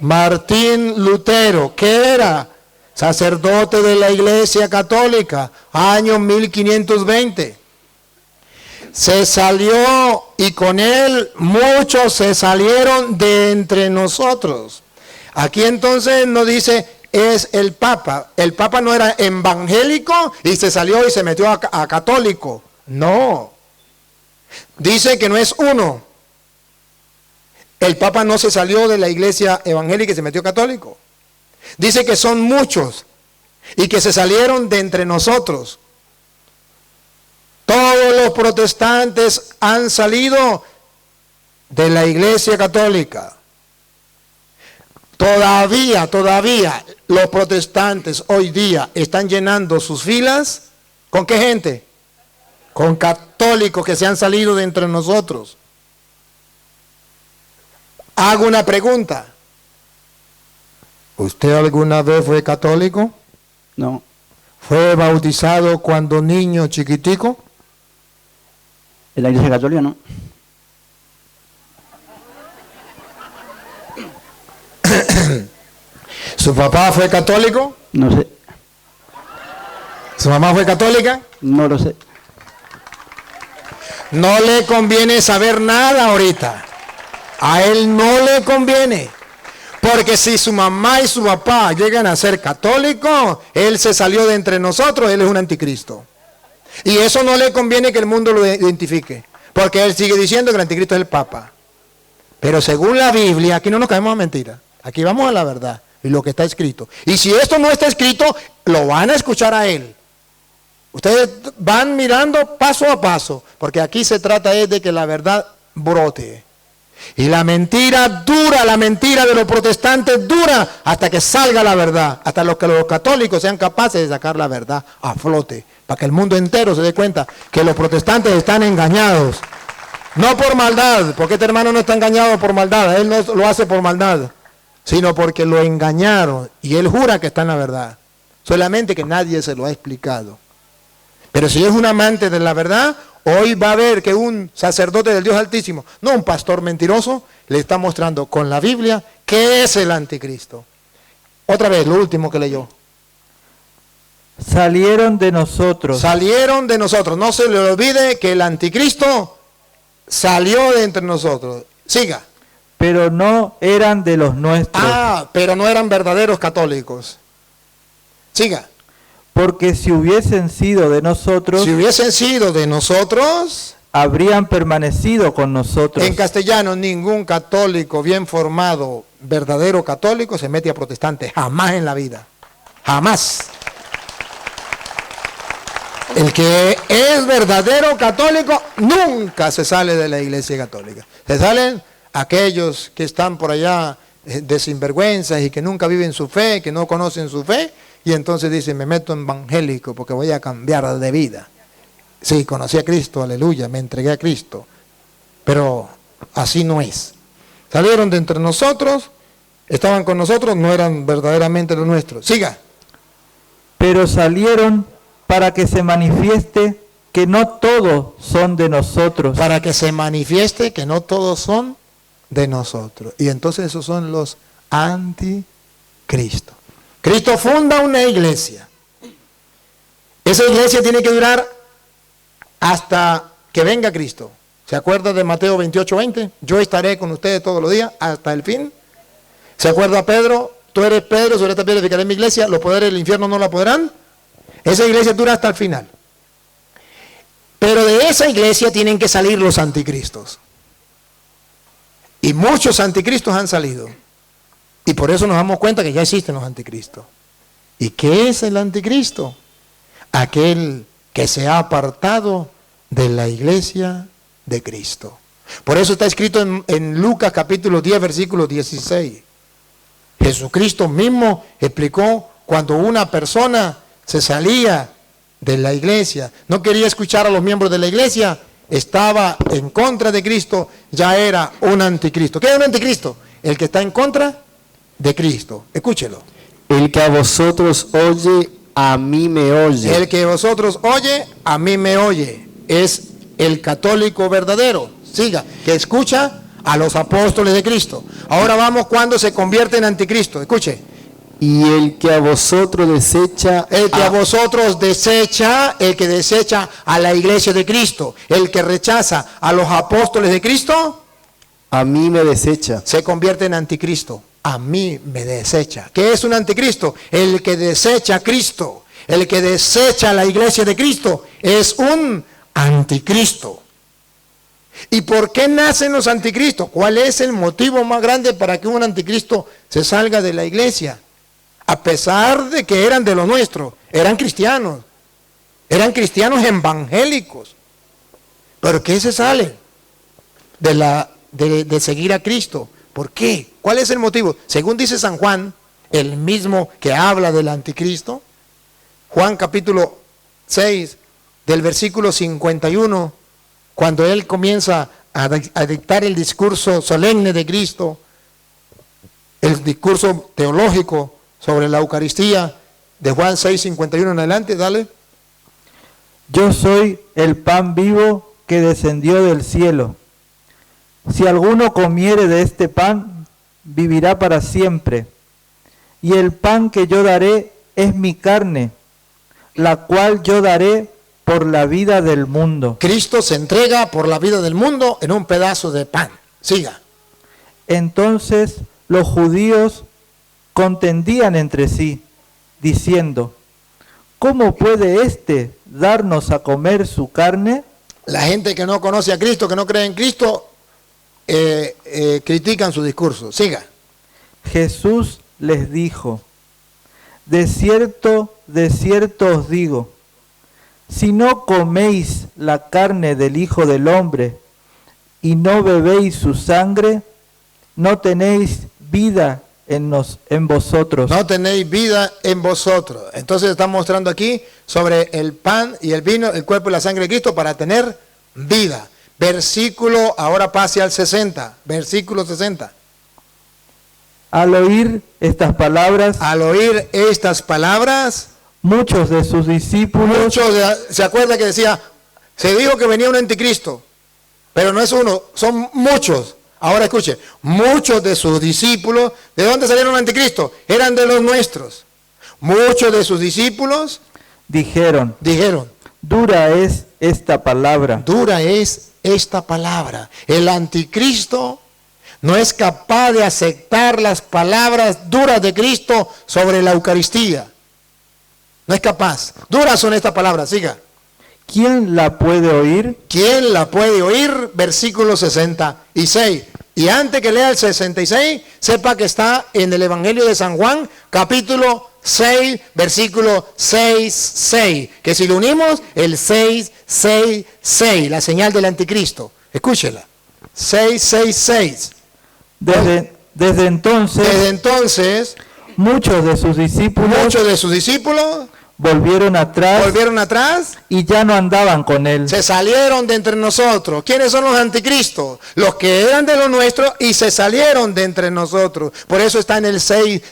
Martín Lutero. ¿Qué era? Sacerdote de la Iglesia Católica, año 1520. Se salió y con él muchos se salieron de entre nosotros. Aquí entonces nos dice, es el Papa. El Papa no era evangélico y se salió y se metió a católico. No. Dice que no es uno. El Papa no se salió de la Iglesia evangélica y se metió católico. Dice que son muchos y que se salieron de entre nosotros. Todos los protestantes han salido de la Iglesia Católica. Todavía los protestantes hoy día están llenando sus filas. ¿Con qué gente? Con católicos que se han salido de entre nosotros. Hago una pregunta. ¿Usted alguna vez fue católico? No, ¿Fue bautizado cuando niño chiquitico? en la Iglesia Católica no. ¿Su papá fue católico? No sé, ¿Su mamá fue católica? no lo sé. No le conviene saber nada ahorita. A él no le conviene. Porque si su mamá y su papá llegan a ser católicos, él se salió de entre nosotros, él es un anticristo. Y eso no le conviene que el mundo lo identifique. Porque él sigue diciendo que el anticristo es el Papa. Pero según la Biblia, aquí no nos caemos a mentiras. Aquí vamos a la verdad y lo que está escrito. Y si esto no está escrito, lo van a escuchar a él. Ustedes van mirando paso a paso, porque aquí se trata de que la verdad brote. Y la mentira dura, la mentira de los protestantes dura hasta que salga la verdad, hasta que los católicos sean capaces de sacar la verdad a flote, para que el mundo entero se dé cuenta que los protestantes están engañados. No por maldad, porque este hermano no está engañado por maldad, él no lo hace por maldad, sino porque lo engañaron y él jura que está en la verdad, solamente que nadie se lo ha explicado. Pero si es un amante de la verdad, hoy va a ver que un sacerdote del Dios Altísimo, no un pastor mentiroso, le está mostrando con la Biblia qué es el anticristo. Otra vez, lo último que leyó. Salieron de nosotros. Salieron de nosotros. No se le olvide que el anticristo salió de entre nosotros. Siga. pero no eran de los nuestros. Pero no eran verdaderos católicos. Siga. Porque si hubiesen sido de nosotros, Si hubiesen sido de nosotros, habrían permanecido con nosotros. en castellano, ningún católico bien formado, verdadero católico, se mete a protestante. Jamás en la vida. Jamás. El que es verdadero católico nunca se sale de la iglesia católica. Se salen aquellos que están por allá de sinvergüenzas y que nunca viven su fe, que no conocen su fe, y entonces dicen, me meto en evangélico porque voy a cambiar de vida. Sí, conocí a Cristo, aleluya, me entregué a Cristo, pero así no es. Salieron de entre nosotros, estaban con nosotros, no eran verdaderamente los nuestros. Siga. Pero salieron para que se manifieste que no todos son de nosotros. Para que se manifieste que no todos son de nosotros. Y entonces esos son los anticristo. Cristo funda una iglesia. Esa iglesia tiene que durar hasta que venga Cristo. ¿Se acuerda de Mateo 28:20? Yo estaré con ustedes todos los días hasta el fin. ¿Se acuerda Pedro? Tú eres Pedro, sobre esta piedra edificaré mi iglesia, los poderes del infierno no la podrán. Esa iglesia dura hasta el final. Pero de esa iglesia tienen que salir los anticristos. Y muchos anticristos han salido. Y por eso nos damos cuenta que ya existen los anticristos. ¿Y qué es el anticristo? Aquel que se ha apartado de la iglesia de Cristo. Por eso está escrito en Lucas capítulo 10, versículo 16. Jesucristo mismo explicó cuando una persona se salía de la iglesia, no quería escuchar a los miembros de la iglesia, estaba en contra de Cristo, ya era un anticristo. ¿Qué es un anticristo? El que está en contra de Cristo. Escúchelo. El que a vosotros oye, a mí me oye. El que vosotros oye, a mí me oye. Es el católico verdadero. Siga, que escucha a los apóstoles de Cristo. Ahora vamos cuando se convierte en anticristo. Escuche. Y el que a vosotros desecha, El que a vosotros desecha, el que desecha a la iglesia de Cristo, el que rechaza a los apóstoles de Cristo, a mí me desecha. se convierte en anticristo. A mí me desecha. ¿Qué es un anticristo? El que desecha a Cristo, el que desecha a la iglesia de Cristo, es un anticristo. ¿Y por qué nacen los anticristos? ¿Cuál es el motivo más grande para que un anticristo se salga de la iglesia? A pesar de que eran de lo nuestro, eran cristianos evangélicos. ¿Pero qué se sale? De seguir a Cristo. ¿Por qué? ¿Cuál es el motivo? Según dice San Juan, el mismo que habla del anticristo, Juan capítulo 6, del versículo 51, cuando él comienza a dictar el discurso solemne de Cristo, el discurso teológico sobre la Eucaristía, de Juan 6, 51 en adelante, dale. Yo soy el pan vivo que descendió del cielo. Si alguno comiere de este pan, vivirá para siempre. Y el pan que yo daré es mi carne, la cual yo daré por la vida del mundo. Cristo se entrega por la vida del mundo en un pedazo de pan. Siga. Entonces los judíos contendían entre sí, diciendo, ¿cómo puede éste darnos a comer su carne? La gente que no conoce a Cristo, que no cree en Cristo, critican su discurso. Siga. Jesús les dijo, de cierto os digo, si no coméis la carne del Hijo del Hombre y no bebéis su sangre, no tenéis vida en vosotros. No tenéis vida en vosotros. Entonces está mostrando aquí sobre el pan y el vino, el cuerpo y la sangre de Cristo para tener vida. Versículo, ahora pase al 60, versículo 60. Al oír estas palabras, muchos de sus discípulos, ¿se acuerda que decía? Se dijo que venía un anticristo, pero no es uno, son muchos. Ahora escuche, muchos de sus discípulos, ¿de dónde salieron el anticristo? Eran de los nuestros. Muchos de sus discípulos dijeron, dura es esta palabra. Dura es esta palabra. El anticristo no es capaz de aceptar las palabras duras de Cristo sobre la Eucaristía. No es capaz. Duras son estas palabras, siga. ¿Quién la puede oír? ¿Quién la puede oír? Versículo 66. Y antes que lea el 66, sepa que está en el Evangelio de San Juan, capítulo 6, versículo 6. Que si lo unimos, el 6, la señal del anticristo. Escúchela. 6. Desde entonces, muchos de sus discípulos volvieron atrás y ya no andaban con él. se salieron de entre nosotros. ¿Quiénes son los anticristos? Los que eran de lo nuestro y se salieron de entre nosotros. Por eso está en el 6,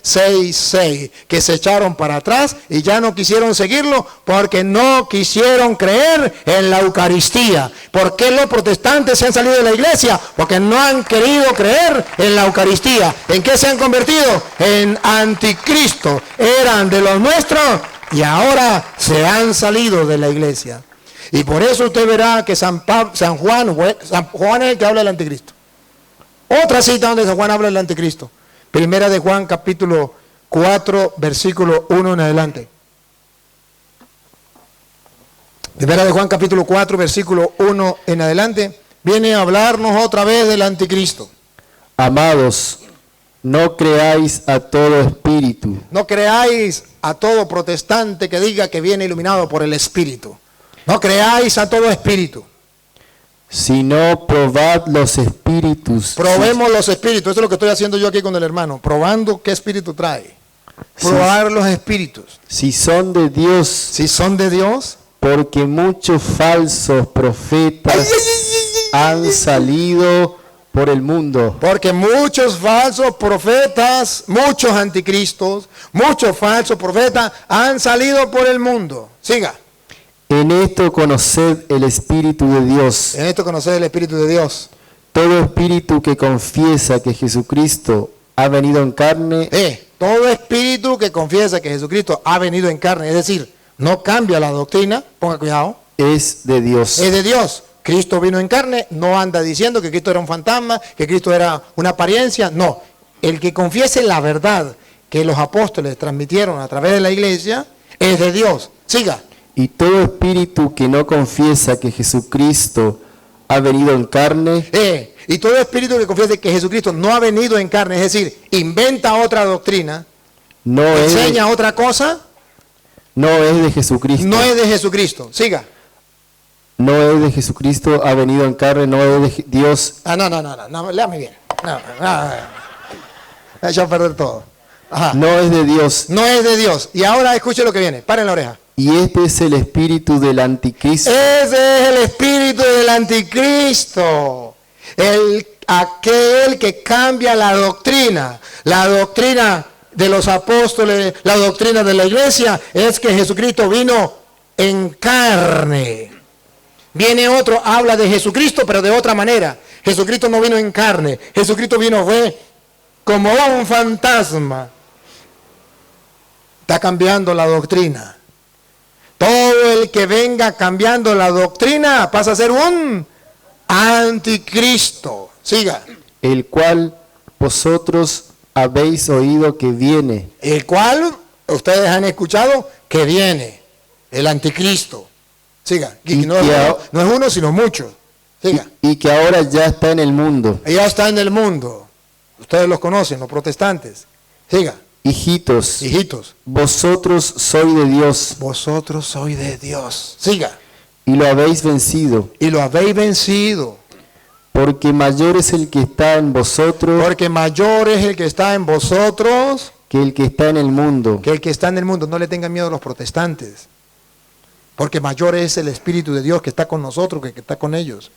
que se echaron para atrás y ya no quisieron seguirlo porque no quisieron creer en la Eucaristía. ¿Por qué los protestantes se han salido de la iglesia? Porque no han querido creer en la Eucaristía. ¿En qué se han convertido? En anticristo. Eran de los nuestros y ahora se han salido de la iglesia. Y por eso usted verá que San Juan es el que habla del anticristo. Otra cita donde San Juan habla del anticristo. Primera de Juan, capítulo 4, versículo 1 en adelante. Primera de Juan, capítulo 4, versículo 1 en adelante. Viene a hablarnos otra vez del anticristo. Amados, no creáis a todo espíritu, No creáis a todo protestante que diga que viene iluminado por el Espíritu. No creáis a todo espíritu. sino probad los espíritus. Probemos los espíritus. Eso es lo que estoy haciendo yo aquí con el hermano. Probando qué espíritu trae. Probar los espíritus. Si son de Dios, Si son de Dios. porque muchos falsos profetas han salido por el mundo. Porque muchos falsos profetas, muchos anticristos, muchos falsos profetas han salido por el mundo. Siga. En esto conoced el Espíritu de Dios. En esto conoced el Espíritu de Dios. Todo espíritu que confiesa que Jesucristo ha venido en carne, Todo espíritu que confiesa que Jesucristo ha venido en carne, es decir, no cambia la doctrina, ponga cuidado, es de Dios. es de Dios. Cristo vino en carne, no anda diciendo que Cristo era un fantasma, que Cristo era una apariencia, no. El que confiese la verdad que los apóstoles transmitieron a través de la iglesia, es de Dios. Siga. Y todo espíritu que no confiesa que Jesucristo ha venido en carne, Y todo espíritu que confiese que Jesucristo no ha venido en carne, es decir, inventa otra doctrina, no es enseña otra cosa, de Jesucristo. no es de Jesucristo. Siga. No es de Jesucristo, ha venido en carne, no es de Dios. No, léame bien. No. Me ha hecho a perder todo. Ajá. No es de Dios. No es de Dios. Y ahora escuche lo que viene. Paren la oreja. Y este es el espíritu del anticristo. Ese es el espíritu del anticristo. Aquel que cambia la doctrina. La doctrina de los apóstoles, la doctrina de la iglesia, es que Jesucristo vino en carne. Viene otro, habla de Jesucristo, pero de otra manera. Jesucristo no vino en carne. Jesucristo fue como un fantasma. Está cambiando la doctrina. Todo el que venga cambiando la doctrina pasa a ser un anticristo. Siga. El cual vosotros habéis oído que viene. El cual ustedes han escuchado que viene. El anticristo. Siga. No es uno, sino muchos. Siga. Y que ahora ya está en el mundo. Ya está en el mundo. Ustedes los conocen, los protestantes. Siga. Hijitos, vosotros sois de Dios. Vosotros sois de Dios. Siga. Y lo habéis vencido. Y lo habéis vencido. Porque mayor es el que está en vosotros. Porque mayor es el que está en vosotros. Que el que está en el mundo. Que el que está en el mundo. No le tengan miedo a los protestantes. Porque mayor es el Espíritu de Dios que está con nosotros que el que está con ellos.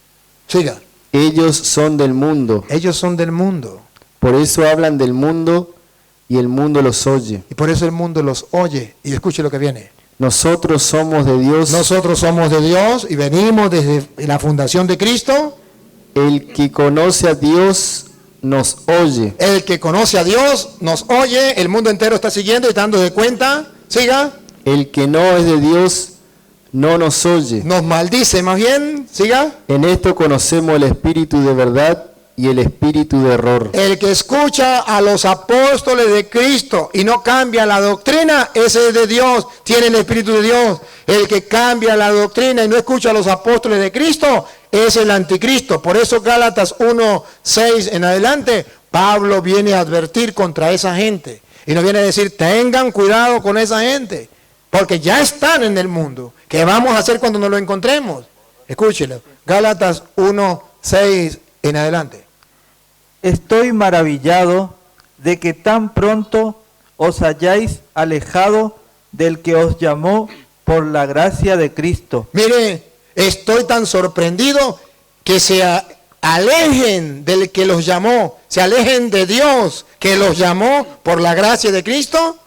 Siga. Ellos son del mundo. Ellos son del mundo. Por eso hablan del mundo y el mundo los oye. Y por eso el mundo los oye. Y escuche lo que viene. Nosotros somos de Dios. Nosotros somos de Dios y venimos desde la fundación de Cristo. El que conoce a Dios nos oye. El que conoce a Dios nos oye. El mundo entero está siguiendo y dando de cuenta. Siga. El que no es de Dios no nos oye. Nos maldice más bien. Siga. En esto conocemos el espíritu de verdad y el espíritu de error. El que escucha a los apóstoles de Cristo y no cambia la doctrina, ese es de Dios, tiene el Espíritu de Dios. El que cambia la doctrina y no escucha a los apóstoles de Cristo, es el anticristo. Por eso Gálatas 1:6 en adelante, Pablo viene a advertir contra esa gente. Y nos viene a decir, tengan cuidado con esa gente, porque ya están en el mundo. ¿Qué vamos a hacer cuando nos lo encontremos? Escúchelo, Gálatas 1:6 en adelante. Estoy maravillado de que tan pronto os hayáis alejado del que os llamó por la gracia de Cristo. Mire, estoy tan sorprendido que se alejen del que los llamó, se alejen de Dios que los llamó por la gracia de Cristo.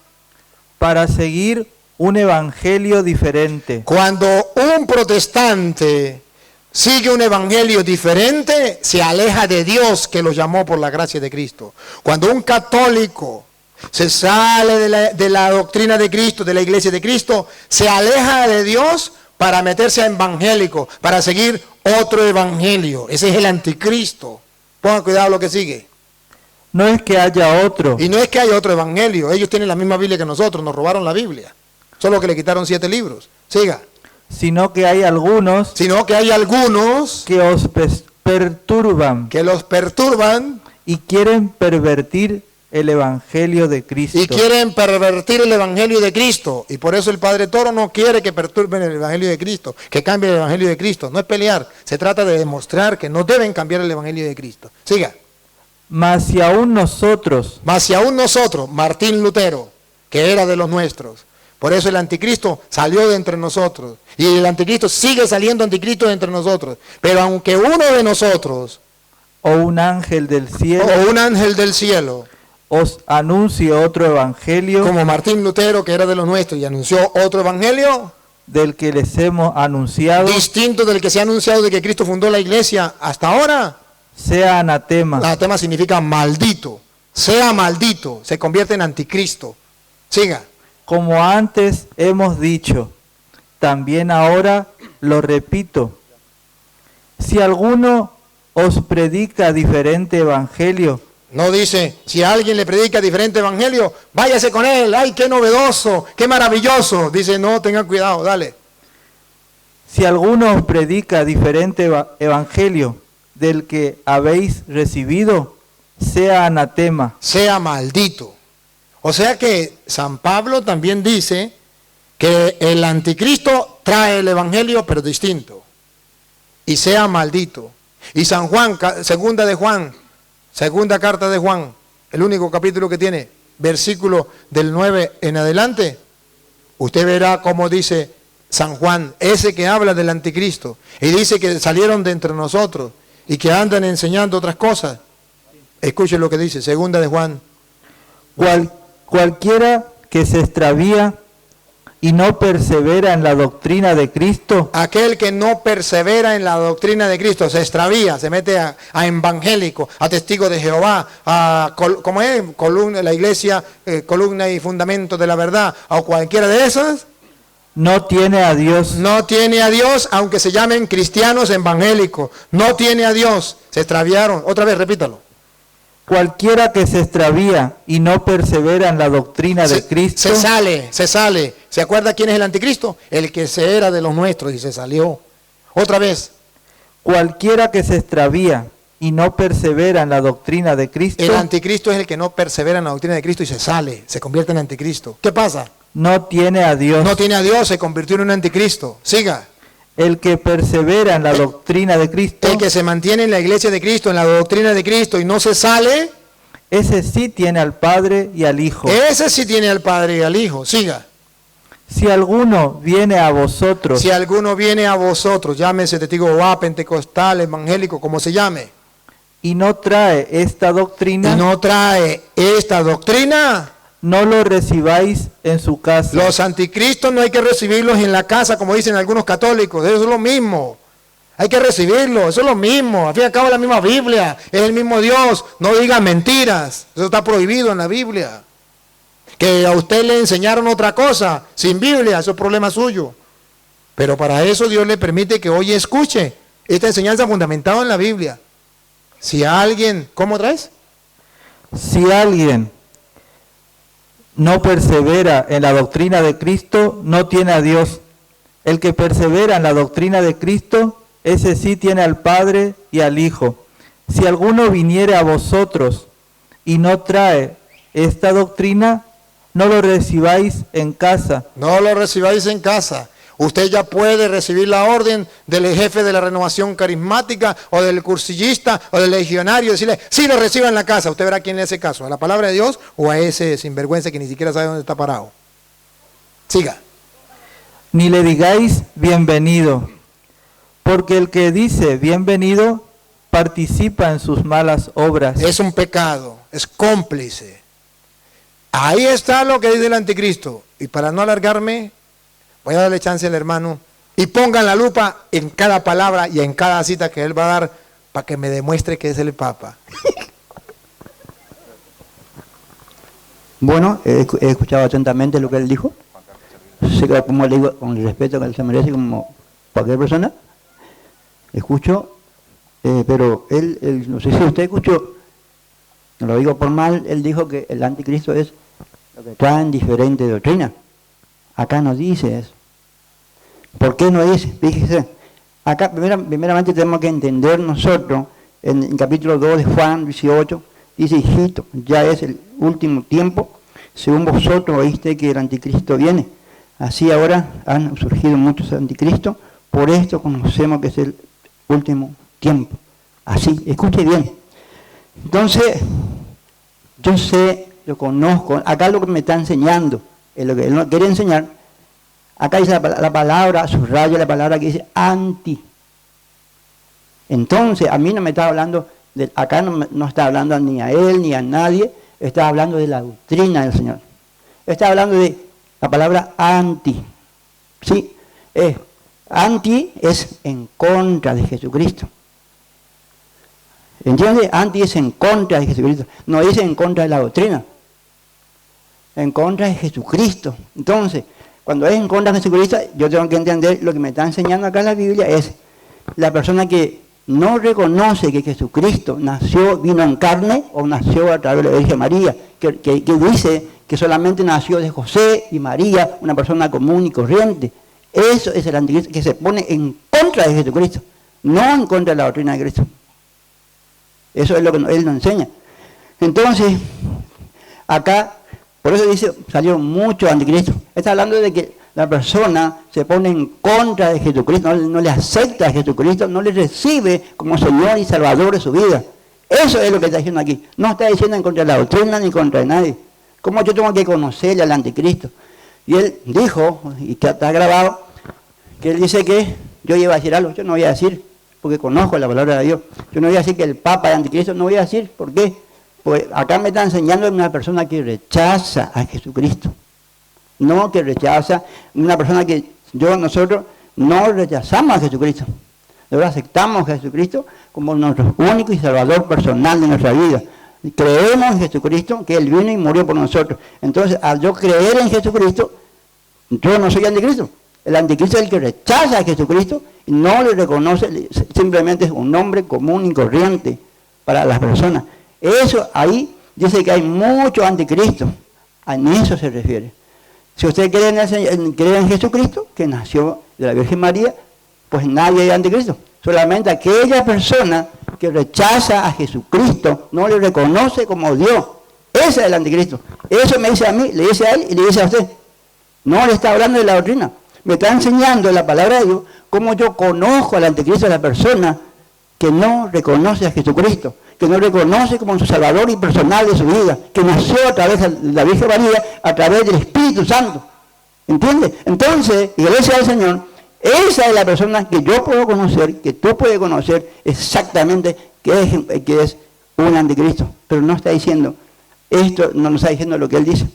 Para seguir un evangelio diferente. Cuando un protestante sigue un evangelio diferente, se aleja de Dios que los llamó por la gracia de Cristo. Cuando un católico se sale de la doctrina de Cristo, de la iglesia de Cristo, se aleja de Dios para meterse a evangélico, para seguir otro evangelio. Ese es el anticristo. Pongan cuidado lo que sigue. No es que haya otro, Y no es que haya otro evangelio. Ellos tienen la misma Biblia que nosotros, nos robaron la Biblia. Solo que le quitaron 7 libros. Siga. sino que hay algunos Sino que hay algunos que os perturban que los perturban y quieren pervertir el evangelio de Cristo. y quieren pervertir el evangelio de Cristo. Y por eso el Padre Toro no quiere que perturben el evangelio de Cristo, que cambie el evangelio de Cristo. No es pelear, se trata de demostrar que no deben cambiar el evangelio de Cristo. Siga. Mas si aún nosotros, Mas si aún nosotros, Martín Lutero, que era de los nuestros, por eso el anticristo salió de entre nosotros. Y el anticristo sigue saliendo anticristo de entre nosotros. Pero aunque uno de nosotros, o un ángel del cielo, o un ángel del cielo, os anuncie otro evangelio como Martín Lutero, que era de los nuestros, y anunció otro evangelio, del que les hemos anunciado, distinto del que se ha anunciado de que Cristo fundó la iglesia hasta ahora, sea anatema. anatema significa maldito. Sea maldito, se convierte en anticristo. Siga. Como antes hemos dicho, también ahora lo repito. Si alguno os predica diferente evangelio, No dice, si alguien le predica diferente evangelio, váyase con él, ay, qué novedoso, qué maravilloso. Dice, no, tengan cuidado, dale. si alguno os predica diferente evangelio del que habéis recibido, sea anatema. Sea maldito. O sea que San Pablo también dice que el anticristo trae el evangelio, pero distinto. Y sea maldito. Y San Juan, segunda carta de Juan, el único capítulo que tiene, versículo del 9 en adelante, usted verá cómo dice San Juan, ese que habla del anticristo, y dice que salieron de entre nosotros y que andan enseñando otras cosas. Escuche lo que dice, segunda de Juan. Cualquiera que se extravía y no persevera en la doctrina de Cristo, Aquel que no persevera en la doctrina de Cristo, se extravía, se mete a evangélico, a testigo de Jehová, ¿cómo es? La iglesia, columna y fundamento de la verdad, o cualquiera de esas, no tiene a Dios. no tiene a Dios, aunque se llamen cristianos evangélicos, no tiene a Dios, se extraviaron. Otra vez, repítalo. Cualquiera que se extravía y no persevera en la doctrina de Cristo, Se sale. ¿Se acuerda quién es el anticristo? El que se era de los nuestros y se salió. Otra vez. cualquiera que se extravía y no persevera en la doctrina de Cristo, El anticristo es el que no persevera en la doctrina de Cristo y se sale, se convierte en anticristo. ¿Qué pasa? no tiene a Dios. No tiene a Dios, se convirtió en un anticristo. Siga. El que persevera en la doctrina de Cristo, El que se mantiene en la iglesia de Cristo, en la doctrina de Cristo y no se sale, ese sí tiene al Padre y al Hijo. ese sí tiene al Padre y al Hijo. Siga. Si alguno viene a vosotros Si alguno viene a vosotros, llámese testigo pentecostal, evangélico, como se llame, y no trae esta doctrina, y no trae esta doctrina, no lo recibáis en su casa. los anticristos no hay que recibirlos en la casa, como dicen algunos católicos. Eso es lo mismo. Hay que recibirlos, eso es lo mismo. Al fin y al cabo es la misma Biblia, es el mismo Dios. No digan mentiras, eso está prohibido en la Biblia. Que a usted le enseñaron otra cosa, sin Biblia, eso es problema suyo. Pero para eso Dios le permite que hoy escuche esta enseñanza fundamentada en la Biblia. Si alguien, ¿cómo traes? Si alguien no persevera en la doctrina de Cristo, no tiene a Dios. El que persevera en la doctrina de Cristo, ese sí tiene al Padre y al Hijo. Si alguno viniere a vosotros y no trae esta doctrina, no lo recibáis en casa. No lo recibáis en casa. Usted ya puede recibir la orden del jefe de la renovación carismática o del cursillista o del legionario, decirle, sí, lo reciba en la casa. Usted verá quién le hace caso, a la palabra de Dios o a ese sinvergüenza que ni siquiera sabe dónde está parado. Siga. Ni le digáis bienvenido, porque el que dice bienvenido participa en sus malas obras. Es un pecado, es cómplice. Ahí está lo que dice el anticristo. Y para no alargarme, voy a darle chance al hermano y pongan la lupa en cada palabra y en cada cita que él va a dar para que me demuestre que es el Papa. Bueno, he escuchado atentamente lo que él dijo. Sé que, como le digo, con el respeto que él se merece como cualquier persona, escucho, pero él, no sé si usted escuchó, no lo digo por mal, él dijo que el anticristo es lo que traen diferente doctrina. Acá no dice eso. ¿Por qué no dice? Fíjese, acá primeramente tenemos que entender nosotros, en el capítulo 2 de Juan 18, dice, hijito, ya es el último tiempo, según vosotros oíste que el anticristo viene. Así ahora han surgido muchos anticristos, por esto conocemos que es el último tiempo. Así, escuche bien. Entonces, yo sé, yo conozco, acá lo que me está enseñando, es lo que él no quiere enseñar. Acá dice la palabra, subraya la palabra que dice anti. Entonces, a mí no me está hablando, acá no está hablando ni a él ni a nadie, está hablando de la doctrina del Señor. Está hablando de la palabra anti. ¿Sí? Anti es en contra de Jesucristo. ¿Entiende? Anti es en contra de Jesucristo. No dice en contra de la doctrina. En contra de Jesucristo. Entonces, cuando es en contra de Jesucristo, yo tengo que entender lo que me está enseñando acá en la Biblia es la persona que no reconoce que Jesucristo nació, vino en carne o nació a través de la Virgen María, que dice que solamente nació de José y María, una persona común y corriente. Eso es el anticristo que se pone en contra de Jesucristo, no en contra de la doctrina de Cristo. Eso es lo que él nos enseña. Entonces, acá, por eso dice, salieron muchos anticristos. Está hablando de que la persona se pone en contra de Jesucristo, no le acepta a Jesucristo, no le recibe como Señor y Salvador de su vida. Eso es lo que está diciendo aquí. No está diciendo en contra de la doctrina ni contra nadie. ¿Cómo yo tengo que conocerle al anticristo? Y él dijo, y que está grabado, que él dice que yo iba a decir algo, yo no voy a decir, porque conozco la palabra de Dios. Yo no voy a decir que el Papa es anticristo, no voy a decir, ¿por qué? Pues acá me está enseñando una persona que rechaza a Jesucristo. No que rechaza, una persona que nosotros no rechazamos a Jesucristo. Nosotros aceptamos a Jesucristo como nuestro único y salvador personal de nuestra vida. Creemos en Jesucristo, que Él vino y murió por nosotros. Entonces, al yo creer en Jesucristo, yo no soy anticristo. El anticristo es el que rechaza a Jesucristo y no le reconoce, simplemente es un nombre común y corriente para las personas. Eso ahí dice que hay muchos anticristos. A eso se refiere. Si usted cree en Jesucristo, que nació de la Virgen María, pues nadie es anticristo. Solamente aquella persona que rechaza a Jesucristo, no le reconoce como Dios. Ese es el anticristo. Eso me dice a mí, le dice a él y le dice a usted. No le está hablando de la doctrina. Me está enseñando la palabra de Dios cómo yo conozco al anticristo, a la persona que no reconoce a Jesucristo, que no reconoce como su Salvador y personal de su vida, que nació a través de la Virgen María, a través del Espíritu Santo. ¿Entiende? Entonces, iglesia del Señor, esa es la persona que yo puedo conocer, que tú puedes conocer exactamente que es un anticristo. Pero no está diciendo, esto no nos está diciendo lo que él dice.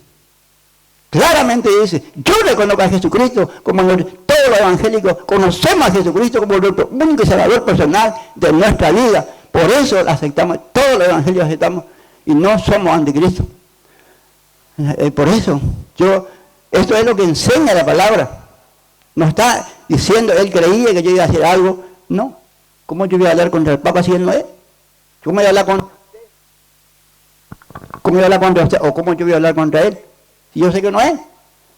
Claramente dice, yo reconozco a Jesucristo como todos los evangélicos conocemos a Jesucristo como nuestro único y salvador personal de nuestra vida. Por eso aceptamos, todos los evangelios aceptamos y no somos anticristos. Por eso, esto es lo que enseña la palabra. No está diciendo, él creía que yo iba a hacer algo. No. ¿Cómo yo voy a hablar contra el Papa si él no es? ¿Cómo voy a hablar contra usted? ¿O cómo yo voy a hablar contra él? Si yo sé que no es.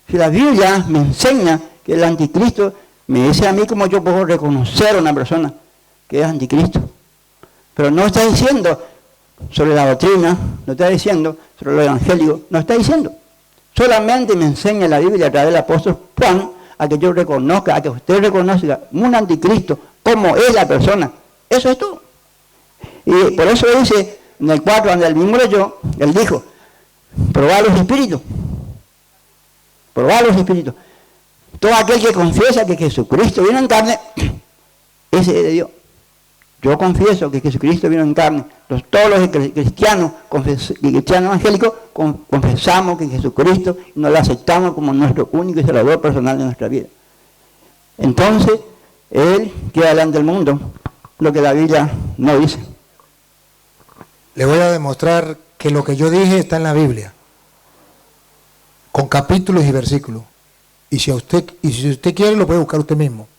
Si la Biblia me enseña que el anticristo, me dice a mí cómo yo puedo reconocer a una persona que es anticristo. Pero no está diciendo sobre la doctrina, no está diciendo sobre lo evangélico, no está diciendo. Solamente me enseña la Biblia a través del apóstol Juan a que yo reconozca, a que usted reconozca un anticristo, cómo es la persona. Eso es todo. Y por eso dice, en el 4, donde el mismo leyó, él dijo, probad los espíritus. Probad los espíritus. Todo aquel que confiesa que Jesucristo vino en carne, ese es de Dios. Yo confieso que Jesucristo vino en carne. Todos los cristianos evangélicos confesamos que Jesucristo y nos lo aceptamos como nuestro único y salvador personal de nuestra vida. Entonces, Él queda delante del mundo lo que la Biblia no dice. Le voy a demostrar que lo que yo dije está en la Biblia, con capítulos y versículos. Y si usted quiere, lo puede buscar usted mismo.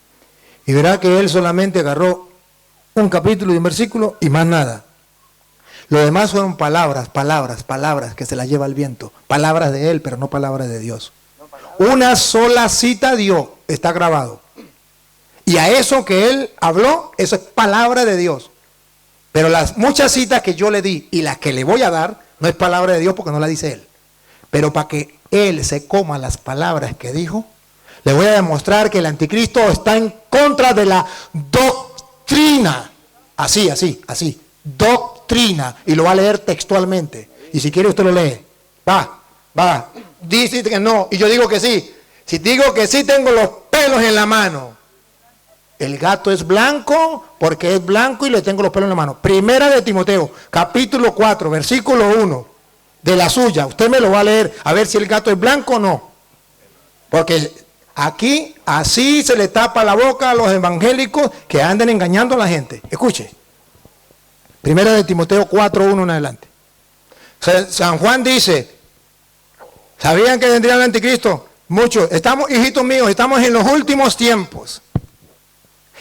Y verá que él solamente agarró un capítulo y un versículo y más nada. Lo demás fueron palabras que se las lleva el viento. Palabras de él, pero no palabras de Dios. Una sola cita dio, está grabado. Y a eso que él habló, eso es palabra de Dios. Pero las muchas citas que yo le di y las que le voy a dar, no es palabra de Dios porque no la dice él. Pero para que él se coma las palabras que dijo, le voy a demostrar que el anticristo está en contra de la doctrina. Así. Doctrina. Y lo va a leer textualmente. Y si quiere usted lo lee. Va. Dice que no. Y yo digo que sí. Si digo que sí, tengo los pelos en la mano. El gato es blanco porque es blanco y le tengo los pelos en la mano. Primera de Timoteo, capítulo 4, versículo 1. De la suya. Usted me lo va a leer. A ver si el gato es blanco o no. Porque aquí así se le tapa la boca a los evangélicos que anden engañando a la gente. Escuche. Primera de Timoteo 4:1 en adelante. San Juan dice, ¿sabían que vendría el anticristo? Muchos. Hijitos míos, estamos en los últimos tiempos.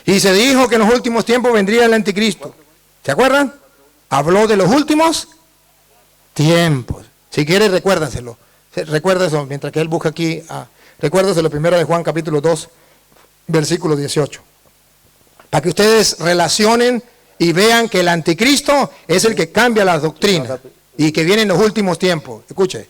Y se dijo que en los últimos tiempos vendría el anticristo. ¿Se acuerdan? Habló de los últimos tiempos. Si quiere, recuérdaselo. Recuérdaselo mientras que él busca aquí. Recuérdaselo primero de Juan capítulo 2, versículo 18. Para que ustedes relacionen y vean que el anticristo es el que cambia las doctrinas y que viene en los últimos tiempos. Escuche.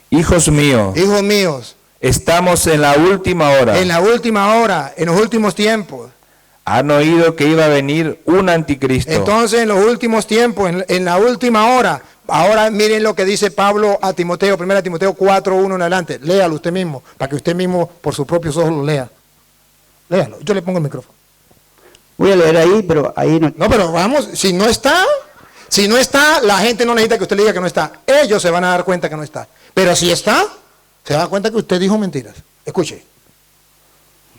Hijos míos, estamos en la última hora. En la última hora, en los últimos tiempos. Han oído que iba a venir un anticristo. Entonces, en los últimos tiempos, en la última hora, ahora miren lo que dice Pablo a Timoteo, 1 Timoteo 4:1 en adelante. Léalo usted mismo, para que usted mismo por sus propios ojos lo lea. Léalo, yo le pongo el micrófono. Voy a leer ahí, pero ahí no. No, pero vamos, si no está, la gente no necesita que usted le diga que no está. Ellos se van a dar cuenta que no está. Pero si está, se da cuenta que usted dijo mentiras. Escuche.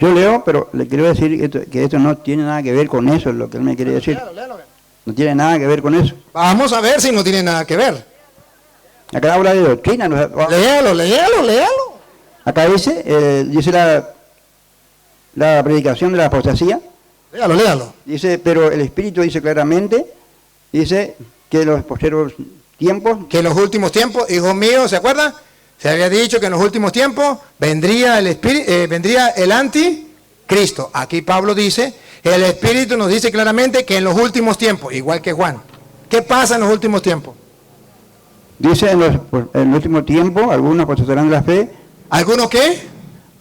Yo leo, pero le quiero decir que esto no tiene nada que ver con eso, es lo que él me quiere decir. Léalo. No tiene nada que ver con eso. Vamos a ver si no tiene nada que ver. Acá habla de doctrina. Léalo. Acá dice la predicación de la apostasía. Léalo. Dice, pero el Espíritu dice claramente, dice que los posteriores tiempos. Que en los últimos tiempos, hijos míos, ¿se acuerdan? Se había dicho que en los últimos tiempos vendría el anticristo. Aquí Pablo dice, el Espíritu nos dice claramente que en los últimos tiempos, igual que Juan. ¿Qué pasa en los últimos tiempos? Dice en el último tiempo, algunos apostatarán de la fe. ¿Algunos qué?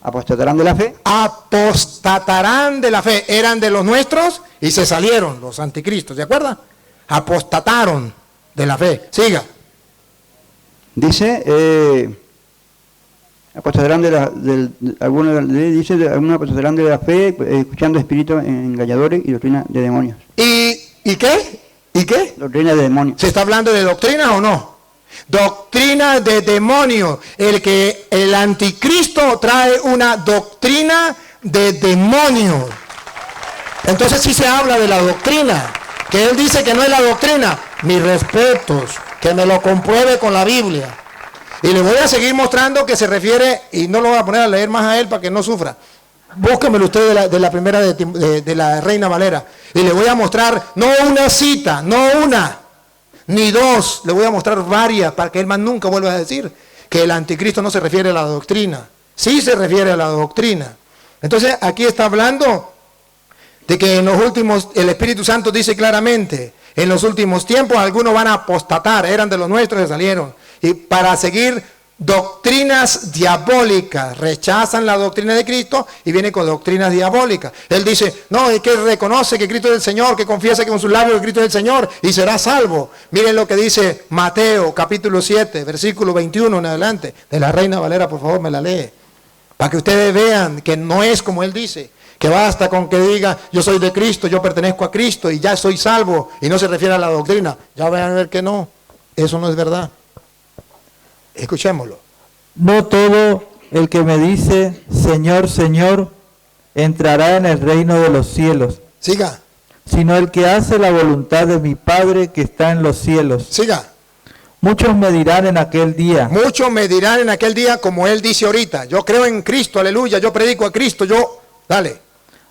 Apostatarán de la fe. Apostatarán de la fe. Eran de los nuestros y se salieron los anticristos, ¿de acuerdo? Apostataron de la fe. Siga. Dice, apostatarán algunos apostatarán de la fe, escuchando espíritus engañadores y doctrina de demonios. ¿Y qué? Doctrina de demonios. ¿Se está hablando de doctrina o no? Doctrina de demonios. El anticristo trae una doctrina de demonios. Entonces sí se habla de la doctrina. Que él dice que no es la doctrina. Mis respetos. Que me lo compruebe con la Biblia. Y le voy a seguir mostrando que se refiere, y no lo voy a poner a leer más a él para que no sufra. Búsquemelo usted de la primera de la Reina Valera. Y le voy a mostrar, no una cita, no una, ni dos. Le voy a mostrar varias para que él más nunca vuelva a decir que el anticristo no se refiere a la doctrina. Sí se refiere a la doctrina. Entonces aquí está hablando de que en los últimos, el Espíritu Santo dice claramente, en los últimos tiempos algunos van a apostatar, eran de los nuestros que salieron, y para seguir doctrinas diabólicas, rechazan la doctrina de Cristo y vienen con doctrinas diabólicas. Él dice, no, es que reconoce que Cristo es el Señor, que confiesa que con sus labios que Cristo es el Señor y será salvo. Miren lo que dice Mateo capítulo 7, versículo 21 en adelante, de la Reina Valera, por favor me la lee, para que ustedes vean que no es como él dice, que basta con que diga, yo soy de Cristo, yo pertenezco a Cristo y ya soy salvo, y no se refiere a la doctrina. Ya van a ver que no, eso no es verdad. Escuchémoslo. No todo el que me dice, Señor, Señor, entrará en el reino de los cielos, Siga, sino el que hace la voluntad de mi Padre que está en los cielos. siga. Muchos me dirán en aquel día, Muchos me dirán en aquel día, como él dice ahorita, yo creo en Cristo, aleluya, yo predico a Cristo, dale.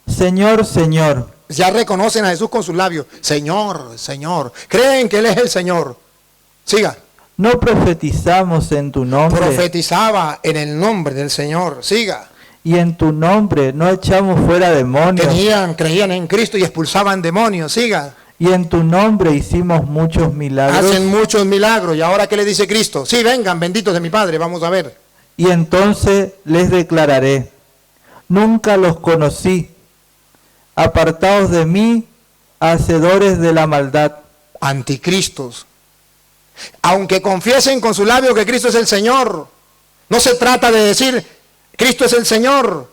Señor, Señor. Ya reconocen a Jesús con sus labios, Señor, Señor. Creen que Él es el Señor. Siga. No profetizamos en tu nombre, Profetizaba en el nombre del Señor. Siga. y en tu nombre no echamos fuera demonios, Creían en Cristo y expulsaban demonios. Siga. y en tu nombre hicimos muchos milagros. Hacen muchos milagros. ¿Y ahora qué le dice Cristo? Sí, vengan, benditos de mi Padre. Vamos a ver. Y entonces les declararé, nunca los conocí, apartados de mí, hacedores de la maldad. Anticristos. Aunque confiesen con su labio que Cristo es el Señor, no se trata de decir Cristo es el Señor.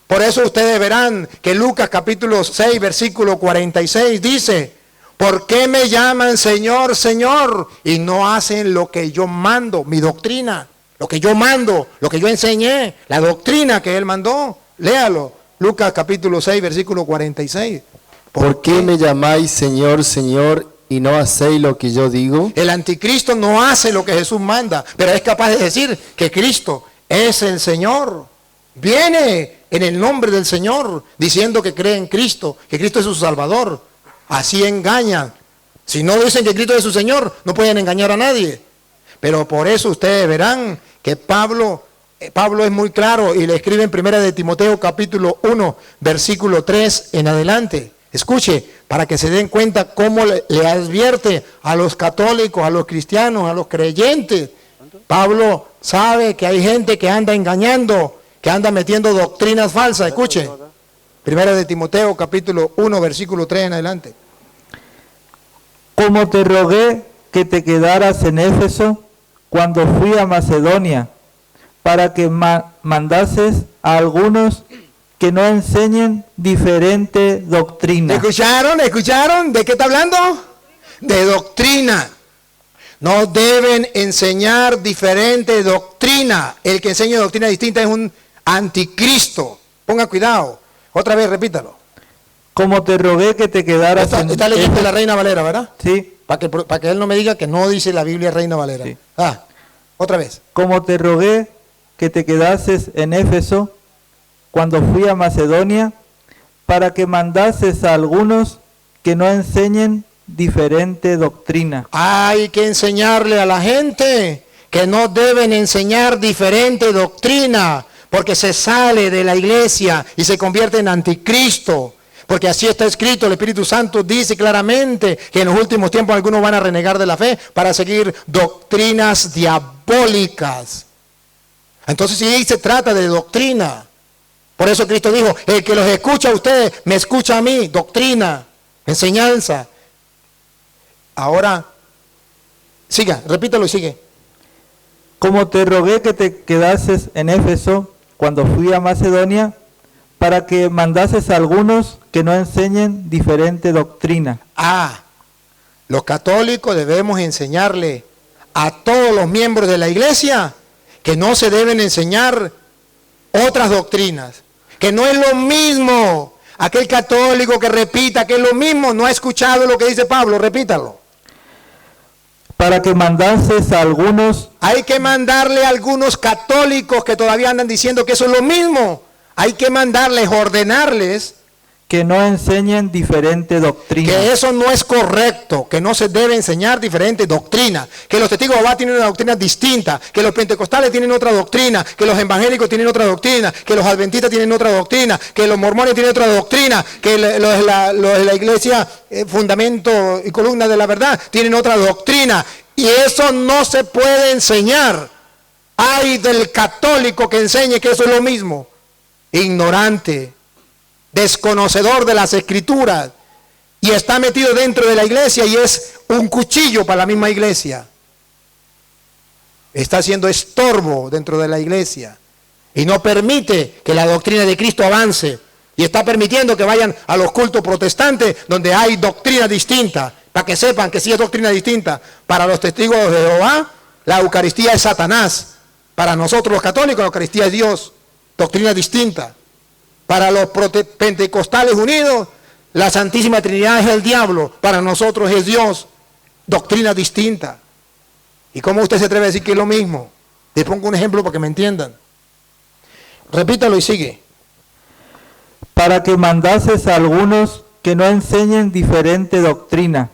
Por eso ustedes verán que Lucas capítulo 6 versículo 46 dice, ¿por qué me llaman Señor, Señor? Y no hacen lo que yo mando, mi doctrina, lo que yo mando, lo que yo enseñé, la doctrina que Él mandó. Léalo, Lucas capítulo 6 versículo 46. ¿Por qué me llamáis Señor, Señor, y no hacéis lo que yo digo? El anticristo no hace lo que Jesús manda, pero es capaz de decir que Cristo es el Señor. Viene en el nombre del Señor diciendo que cree en Cristo, que Cristo es su Salvador. Así engañan. Si no dicen que Cristo es su Señor, no pueden engañar a nadie. Pero por eso ustedes verán que Pablo es muy claro y le escribe en 1 de Timoteo capítulo 1, versículo 3 en adelante. Escuche, para que se den cuenta cómo le advierte a los católicos, a los cristianos, a los creyentes. Pablo sabe que hay gente que anda engañando, que anda metiendo doctrinas falsas. Escuche, 1 de Timoteo capítulo 1, versículo 3 en adelante. Como te rogué que te quedaras en Éfeso cuando fui a Macedonia, para que mandases a algunos que no enseñen diferente doctrina. ¿Escucharon? ¿Escucharon? ¿De qué está hablando? De doctrina. No deben enseñar diferente doctrina. El que enseña doctrina distinta es un anticristo. Ponga cuidado. Otra vez, repítalo. Como te rogué que te quedaras en Está leyendo la Reina Valera, ¿verdad? Sí. Para que él no me diga que no dice la Biblia Reina Valera. Sí. Otra vez. Como te rogué que te quedases en Éfeso cuando fui a Macedonia, para que mandases a algunos que no enseñen diferente doctrina. Hay que enseñarle a la gente que no deben enseñar diferente doctrina, porque se sale de la iglesia y se convierte en anticristo. Porque así está escrito, el Espíritu Santo dice claramente que en los últimos tiempos algunos van a renegar de la fe para seguir doctrinas diabólicas. Entonces sí se trata de doctrina. Por eso Cristo dijo, el que los escucha a ustedes, me escucha a mí, doctrina, enseñanza. Ahora, siga, repítalo y sigue. Como te rogué que te quedases en Éfeso cuando fui a Macedonia, para que mandases a algunos que no enseñen diferente doctrina. Los católicos debemos enseñarle a todos los miembros de la iglesia que no se deben enseñar otras doctrinas, que no es lo mismo. Aquel católico que repita que es lo mismo, no ha escuchado lo que dice Pablo, repítalo. Para que mandases a algunos. Hay que mandarle a algunos católicos que todavía andan diciendo que eso es lo mismo, Hay que mandarles, ordenarles que no enseñen diferente doctrina. que eso no es correcto, que no se debe enseñar diferente doctrina, que los testigos de Jehová tienen una doctrina distinta, que los pentecostales tienen otra doctrina, que los evangélicos tienen otra doctrina, que los adventistas tienen otra doctrina, que los mormones tienen otra doctrina, que los de la iglesia, fundamento y columna de la verdad, tienen otra doctrina. Y eso no se puede enseñar. Ay del católico que enseñe que eso es lo mismo. Ignorante, desconocedor de las escrituras, y está metido dentro de la iglesia y es un cuchillo para la misma iglesia. Está haciendo estorbo dentro de la iglesia y no permite que la doctrina de Cristo avance, y está permitiendo que vayan a los cultos protestantes donde hay doctrina distinta, para que sepan que sí es doctrina distinta. Para los testigos de Jehová, la Eucaristía es Satanás. Para nosotros los católicos, la Eucaristía es Dios. Doctrina distinta. Para los pentecostales unidos, la Santísima Trinidad es el diablo. Para nosotros es Dios. Doctrina distinta. ¿Y cómo usted se atreve a decir que es lo mismo? Les pongo un ejemplo para que me entiendan. Repítalo y sigue. Para que mandases a algunos que no enseñen diferente doctrina,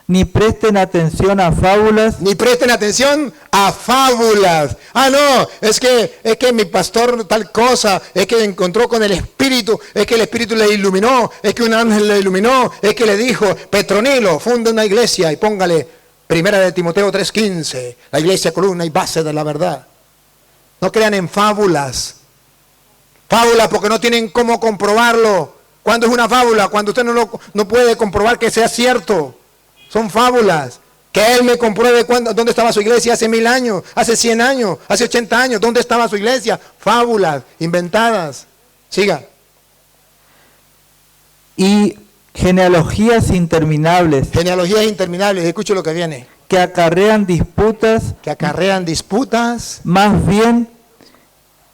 ni presten atención a fábulas. Ni presten atención a fábulas. Ah, no, es que mi pastor tal cosa, es que encontró con el Espíritu, es que el Espíritu le iluminó, es que un ángel le iluminó, es que le dijo, Petronilo, funda una iglesia y póngale 1 de Timoteo 3:15, la iglesia columna y base de la verdad. No crean en fábulas. Fábulas porque no tienen cómo comprobarlo. ¿Cuándo es una fábula? Cuando usted no puede comprobar que sea cierto. Son fábulas. Que él me compruebe dónde estaba su iglesia hace 1000 años, hace 100 años, hace 80 años. ¿Dónde estaba su iglesia? Fábulas, inventadas. Siga. Y genealogías interminables. Genealogías interminables. Escuche lo que viene. Que acarrean disputas. Que acarrean disputas. Más bien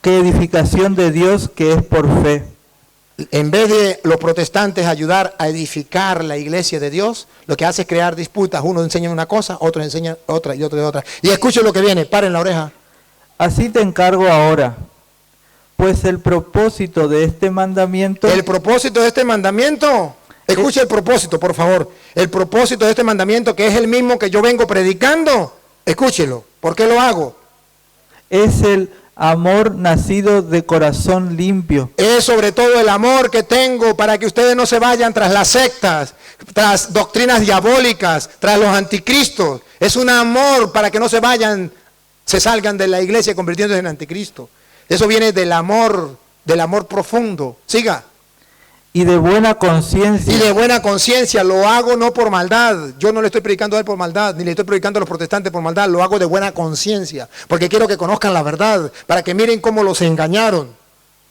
que edificación de Dios, que es por fe. En vez de los protestantes ayudar a edificar la iglesia de Dios, lo que hace es crear disputas. Uno enseña una cosa, otro enseña otra y otro de otra. Y escuchen lo que viene, paren la oreja. Así te encargo ahora, pues el propósito de este mandamiento... El propósito de este mandamiento, escuche el propósito, por favor. El propósito de este mandamiento, que es el mismo que yo vengo predicando, escúchelo. ¿Por qué lo hago? Es el amor nacido de corazón limpio. Es sobre todo el amor que tengo para que ustedes no se vayan tras las sectas, tras doctrinas diabólicas, tras los anticristos. Es un amor para que no se vayan, se salgan de la iglesia convirtiéndose en anticristo. Eso viene del amor profundo. Siga. Y de buena conciencia. Y de buena conciencia, lo hago no por maldad. Yo no le estoy predicando a él por maldad, ni le estoy predicando a los protestantes por maldad. Lo hago de buena conciencia, porque quiero que conozcan la verdad, para que miren cómo los engañaron.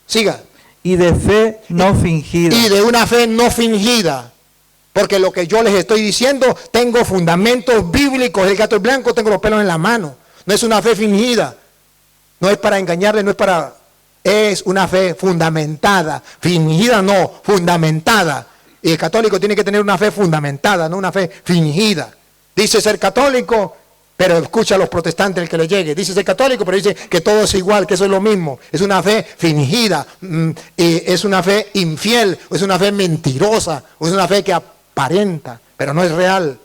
Siga. Y de fe no fingida. Y de una fe no fingida. Porque lo que yo les estoy diciendo, tengo fundamentos bíblicos. El gato es blanco, tengo los pelos en la mano. No es una fe fingida. No es para engañarle, no es para... Es una fe fundamentada, fingida no, fundamentada. Y el católico tiene que tener una fe fundamentada, no una fe fingida. Dice ser católico, pero escucha a los protestantes el que le llegue. Dice ser católico, pero dice que todo es igual, que eso es lo mismo. Es una fe fingida, es una fe infiel, es una fe mentirosa, es una fe que aparenta, pero no es real.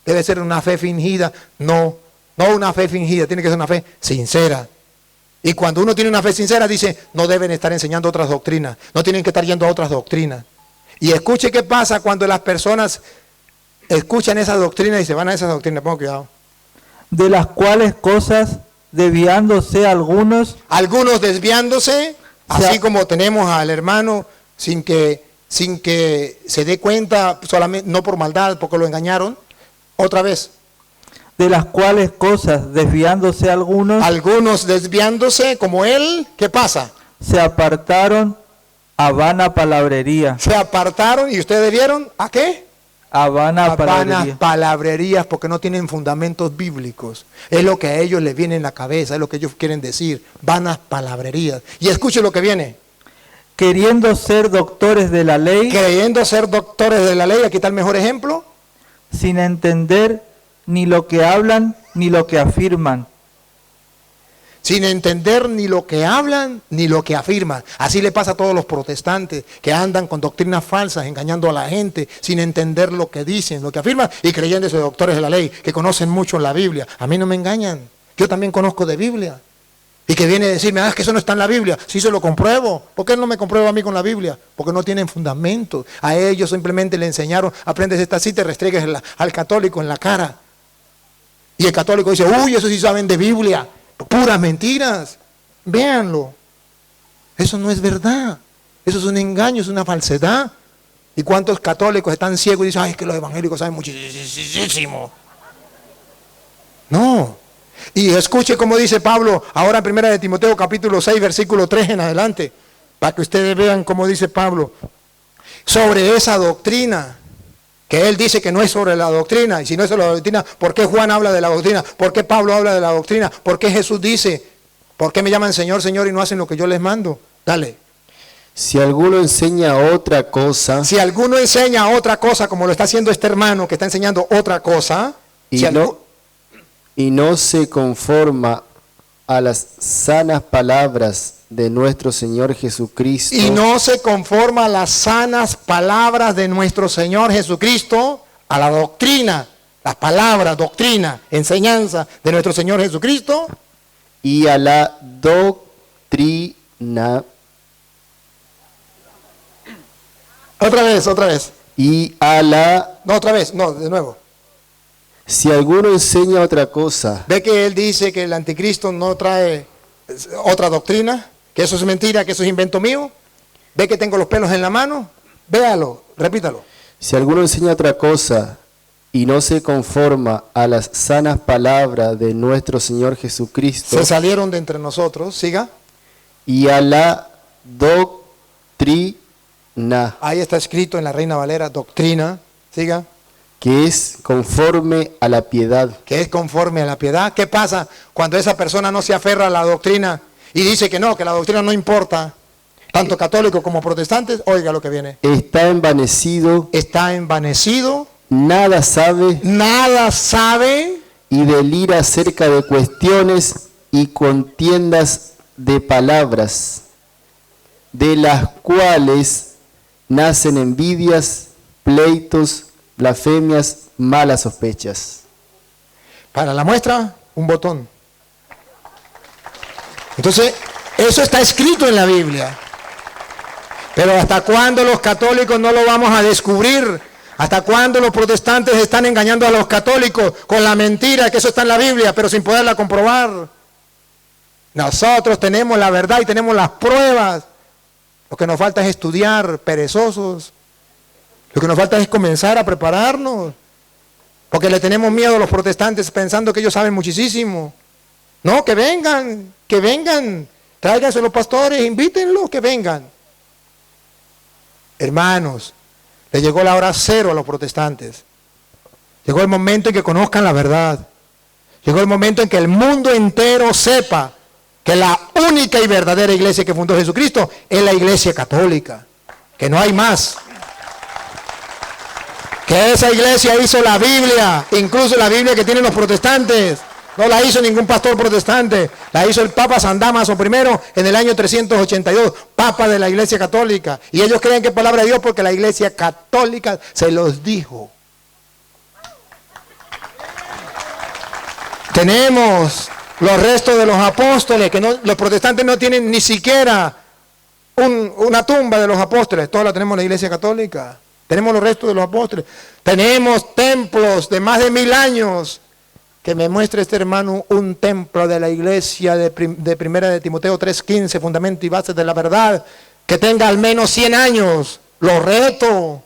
Debe ser una fe fingida, no una fe fingida, tiene que ser una fe sincera. Y cuando uno tiene una fe sincera, dice, no deben estar enseñando otras doctrinas, no tienen que estar yendo a otras doctrinas. Y escuche qué pasa cuando las personas escuchan esas doctrinas y se van a esas doctrinas. Pongo cuidado. De las cuales cosas, desviándose algunos. Algunos desviándose, así como tenemos al hermano sin que se dé cuenta, solamente no por maldad, porque lo engañaron. Otra vez. De las cuales cosas, desviándose algunos. Algunos desviándose, como él, ¿qué pasa? Se apartaron a vana palabrería. Se apartaron y ustedes vieron, ¿a qué? A vanas palabrerías, porque no tienen fundamentos bíblicos. Es lo que a ellos les viene en la cabeza, es lo que ellos quieren decir. Vanas palabrerías. Y escuchen lo que viene. Queriendo ser doctores de la ley. Creyendo ser doctores de la ley, aquí está el mejor ejemplo. Sin entender ni lo que hablan ni lo que afirman. sin entender ni lo que hablan ni lo que afirman. Así le pasa a todos los protestantes que andan con doctrinas falsas, engañando a la gente, sin entender lo que dicen, lo que afirman, y creyéndose doctores de la ley, que conocen mucho la Biblia. A mí no me engañan, yo también conozco de Biblia. Y que viene a decirme, es que eso no está en la Biblia. Sí, se lo compruebo. ¿Por qué no me comprueba a mí con la Biblia? Porque no tienen fundamentos. A ellos simplemente le enseñaron, aprendes esta cita y restregues al católico en la cara. Y el católico dice, uy, eso sí saben de Biblia. Puras mentiras. Véanlo. Eso no es verdad. Eso es un engaño, es una falsedad. ¿Y cuántos católicos están ciegos y dicen, ay, es que los evangélicos saben muchísimo? No. Y escuche cómo dice Pablo ahora en 1 de Timoteo capítulo 6, versículo 3 en adelante, para que ustedes vean cómo dice Pablo sobre esa doctrina, que él dice que no es sobre la doctrina, y si no es sobre la doctrina, ¿por qué Juan habla de la doctrina? ¿Por qué Pablo habla de la doctrina? ¿Por qué Jesús dice, por qué me llaman Señor, Señor y no hacen lo que yo les mando? Dale. Si alguno enseña otra cosa, Si alguno enseña otra cosa, como lo está haciendo este hermano que está enseñando otra cosa, y no se conforma a las sanas palabras de nuestro Señor Jesucristo, y no se conforma a las sanas palabras de nuestro Señor Jesucristo, a la doctrina, las palabras, doctrina, enseñanza de nuestro Señor Jesucristo, y a la doctrina, otra vez, y a la... no, otra vez, no, de nuevo. Si alguno enseña otra cosa, Ve que él dice que el anticristo no trae otra doctrina, que eso es mentira, que eso es invento mío. Ve que tengo los pelos en la mano, véalo, repítalo. si alguno enseña otra cosa y no se conforma a las sanas palabras de nuestro Señor Jesucristo, Se salieron de entre nosotros, siga. y a la doctrina, Ahí está escrito en la Reina Valera, doctrina, siga. que es conforme a la piedad, Que es conforme a la piedad. ¿Qué pasa cuando esa persona no se aferra a la doctrina y dice que no, que la doctrina no importa? Tanto católicos como protestantes, oiga lo que viene. está envanecido, Está envanecido, nada sabe nada sabe y delira acerca de cuestiones y contiendas de palabras, de las cuales nacen envidias, pleitos, blasfemias, malas sospechas. Para la muestra, un botón. Entonces, eso está escrito en la Biblia. Pero ¿hasta cuándo los católicos no lo vamos a descubrir? ¿Hasta cuándo los protestantes están engañando a los católicos con la mentira que eso está en la Biblia, pero sin poderla comprobar? Nosotros tenemos la verdad y tenemos las pruebas. Lo que nos falta es estudiar, perezosos. Lo que nos falta es comenzar a prepararnos. Porque le tenemos miedo a los protestantes pensando que ellos saben muchísimo. No, que vengan, tráiganse los pastores, invítenlos, que vengan. Hermanos, le llegó la hora cero a los protestantes. Llegó el momento en que conozcan la verdad. Llegó el momento en que el mundo entero sepa que la única y verdadera iglesia que fundó Jesucristo es la iglesia católica. Que no hay más. Que esa iglesia hizo la Biblia, incluso la Biblia que tienen los protestantes. No la hizo ningún pastor protestante, la hizo el Papa San Damaso I en el año 382, Papa de la Iglesia Católica. Y ellos creen que es palabra de Dios porque la Iglesia Católica se los dijo. Tenemos los restos de los apóstoles, que los protestantes no tienen ni siquiera una tumba de los apóstoles, toda la tenemos en la Iglesia Católica. Tenemos los restos de los apóstoles. Tenemos templos de más de 1000 años. Que me muestre este hermano un templo de la iglesia de 1 de Timoteo 3:15, fundamento y base de la verdad, que tenga al menos 100 años. Lo reto.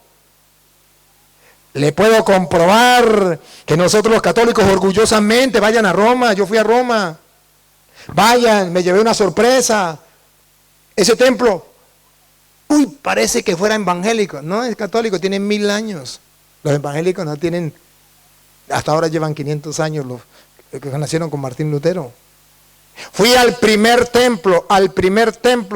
Le puedo comprobar que nosotros los católicos orgullosamente vayan a Roma. Yo fui a Roma. Vayan, me llevé una sorpresa. Ese templo, parece que fuera evangélico. No, es católico, tiene 1000 años. Los evangélicos no tienen, hasta ahora llevan 500 años los que nacieron con Martín Lutero. Fui al primer templo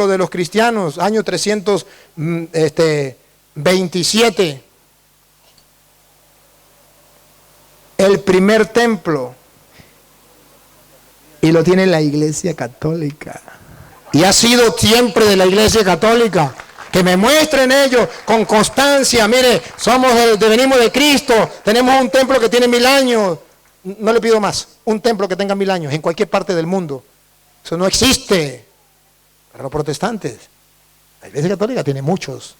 de los cristianos, año 327. El primer templo. Y lo tiene la Iglesia Católica. Y ha sido siempre de la Iglesia Católica. Que me muestren ellos con constancia. Mire, venimos de Cristo. Tenemos un templo que tiene 1000 años. No le pido más. Un templo que tenga 1000 años en cualquier parte del mundo. Eso no existe. Para los protestantes. La Iglesia Católica tiene muchos.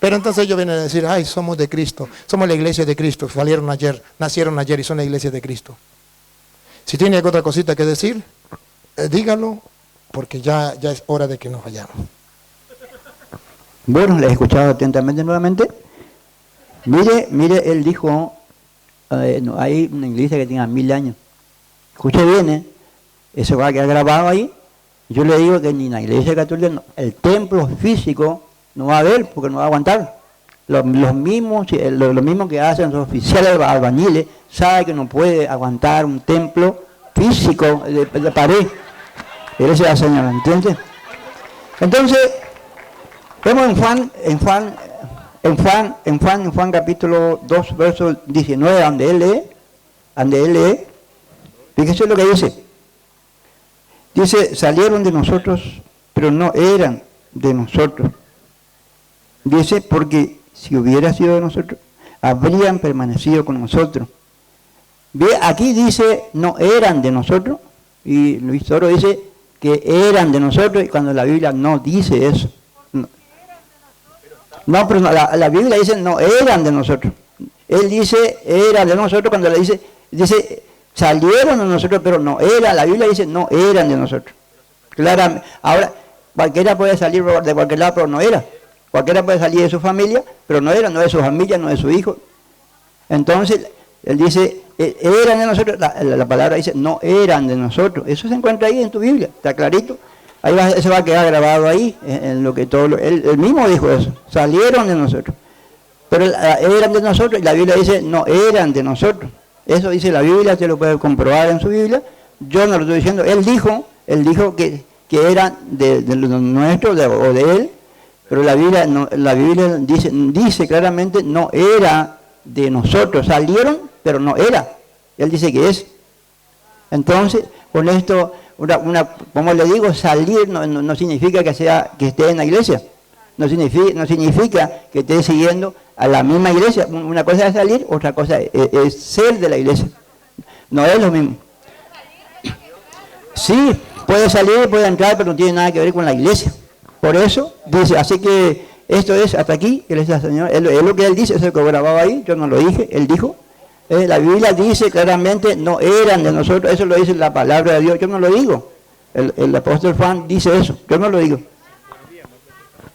Pero entonces ellos vienen a decir, ay, somos de Cristo. Somos la Iglesia de Cristo. Nacieron ayer y son la Iglesia de Cristo. Si tiene otra cosita que decir, dígalo, porque ya es hora de que nos vayamos. Bueno, les he escuchado atentamente nuevamente. Mire, él dijo, no, hay una iglesia que tenga 1000 años. Escuche bien, eso va a quedar grabado ahí. Yo le digo que ni la Iglesia Católica, el templo físico no va a haber, porque no va a aguantar. Los mismos que hacen los oficiales albañiles, saben que no puede aguantar un templo físico de pared. Esa es la señora, ¿entiendes? Entonces, vemos en Juan capítulo 2, verso 19, donde él lee, fíjese lo que dice. Dice, salieron de nosotros, pero no eran de nosotros. Dice, porque si hubiera sido de nosotros, habrían permanecido con nosotros. Ve, aquí dice, no eran de nosotros, y Luis Toro dice que eran de nosotros, y cuando la Biblia no dice eso. No, pero la Biblia dice, no eran de nosotros. Él dice, eran de nosotros, cuando le dice, salieron de nosotros, pero no eran. La Biblia dice, no eran de nosotros. Claramente. Ahora, cualquiera puede salir de cualquier lado, pero no era. Cualquiera puede salir de su familia, pero no era, no de su familia, no de su hijo. Entonces, él dice, eran de nosotros, la palabra dice, no eran de nosotros. Eso se encuentra ahí en tu Biblia, está clarito. Eso va a quedar grabado ahí, en lo que él mismo dijo eso, salieron de nosotros. Pero eran de nosotros, y la Biblia dice, no eran de nosotros. Eso dice la Biblia, usted lo puede comprobar en su Biblia. Yo no lo estoy diciendo, él dijo que eran de los nuestros o de él. Pero la Biblia dice claramente, no era de nosotros. Salieron, pero no era. Él dice que es. Entonces, con esto, como le digo, salir no significa que esté en la iglesia. No significa que esté siguiendo a la misma iglesia. Una cosa es salir, otra cosa es ser de la iglesia. No es lo mismo. Sí, puede salir, puede entrar, pero no tiene nada que ver con la iglesia. Por eso dice, así que esto es hasta aquí, gracias al Señor, es lo que él dice, eso que grababa ahí, yo no lo dije, él dijo. La Biblia dice claramente, no eran de nosotros, eso lo dice la palabra de Dios, yo no lo digo. El apóstol Juan dice eso, yo no lo digo.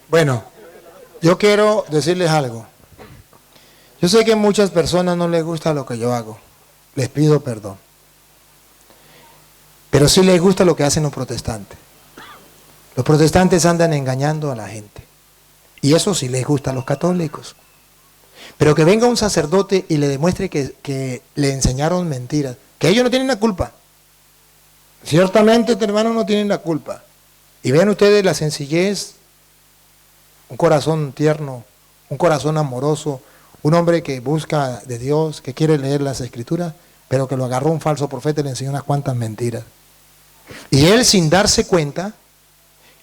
Bueno, yo quiero decirles algo. Yo sé que a muchas personas no les gusta lo que yo hago, les pido perdón. Pero sí les gusta lo que hacen los protestantes. Los protestantes andan engañando a la gente. Y eso sí les gusta a los católicos. Pero que venga un sacerdote y le demuestre que le enseñaron mentiras, que ellos no tienen la culpa. Ciertamente, hermanos, no tienen la culpa. Y vean ustedes la sencillez, un corazón tierno, un corazón amoroso, un hombre que busca de Dios, que quiere leer las Escrituras, pero que lo agarró un falso profeta y le enseñó unas cuantas mentiras. Y él, sin darse cuenta,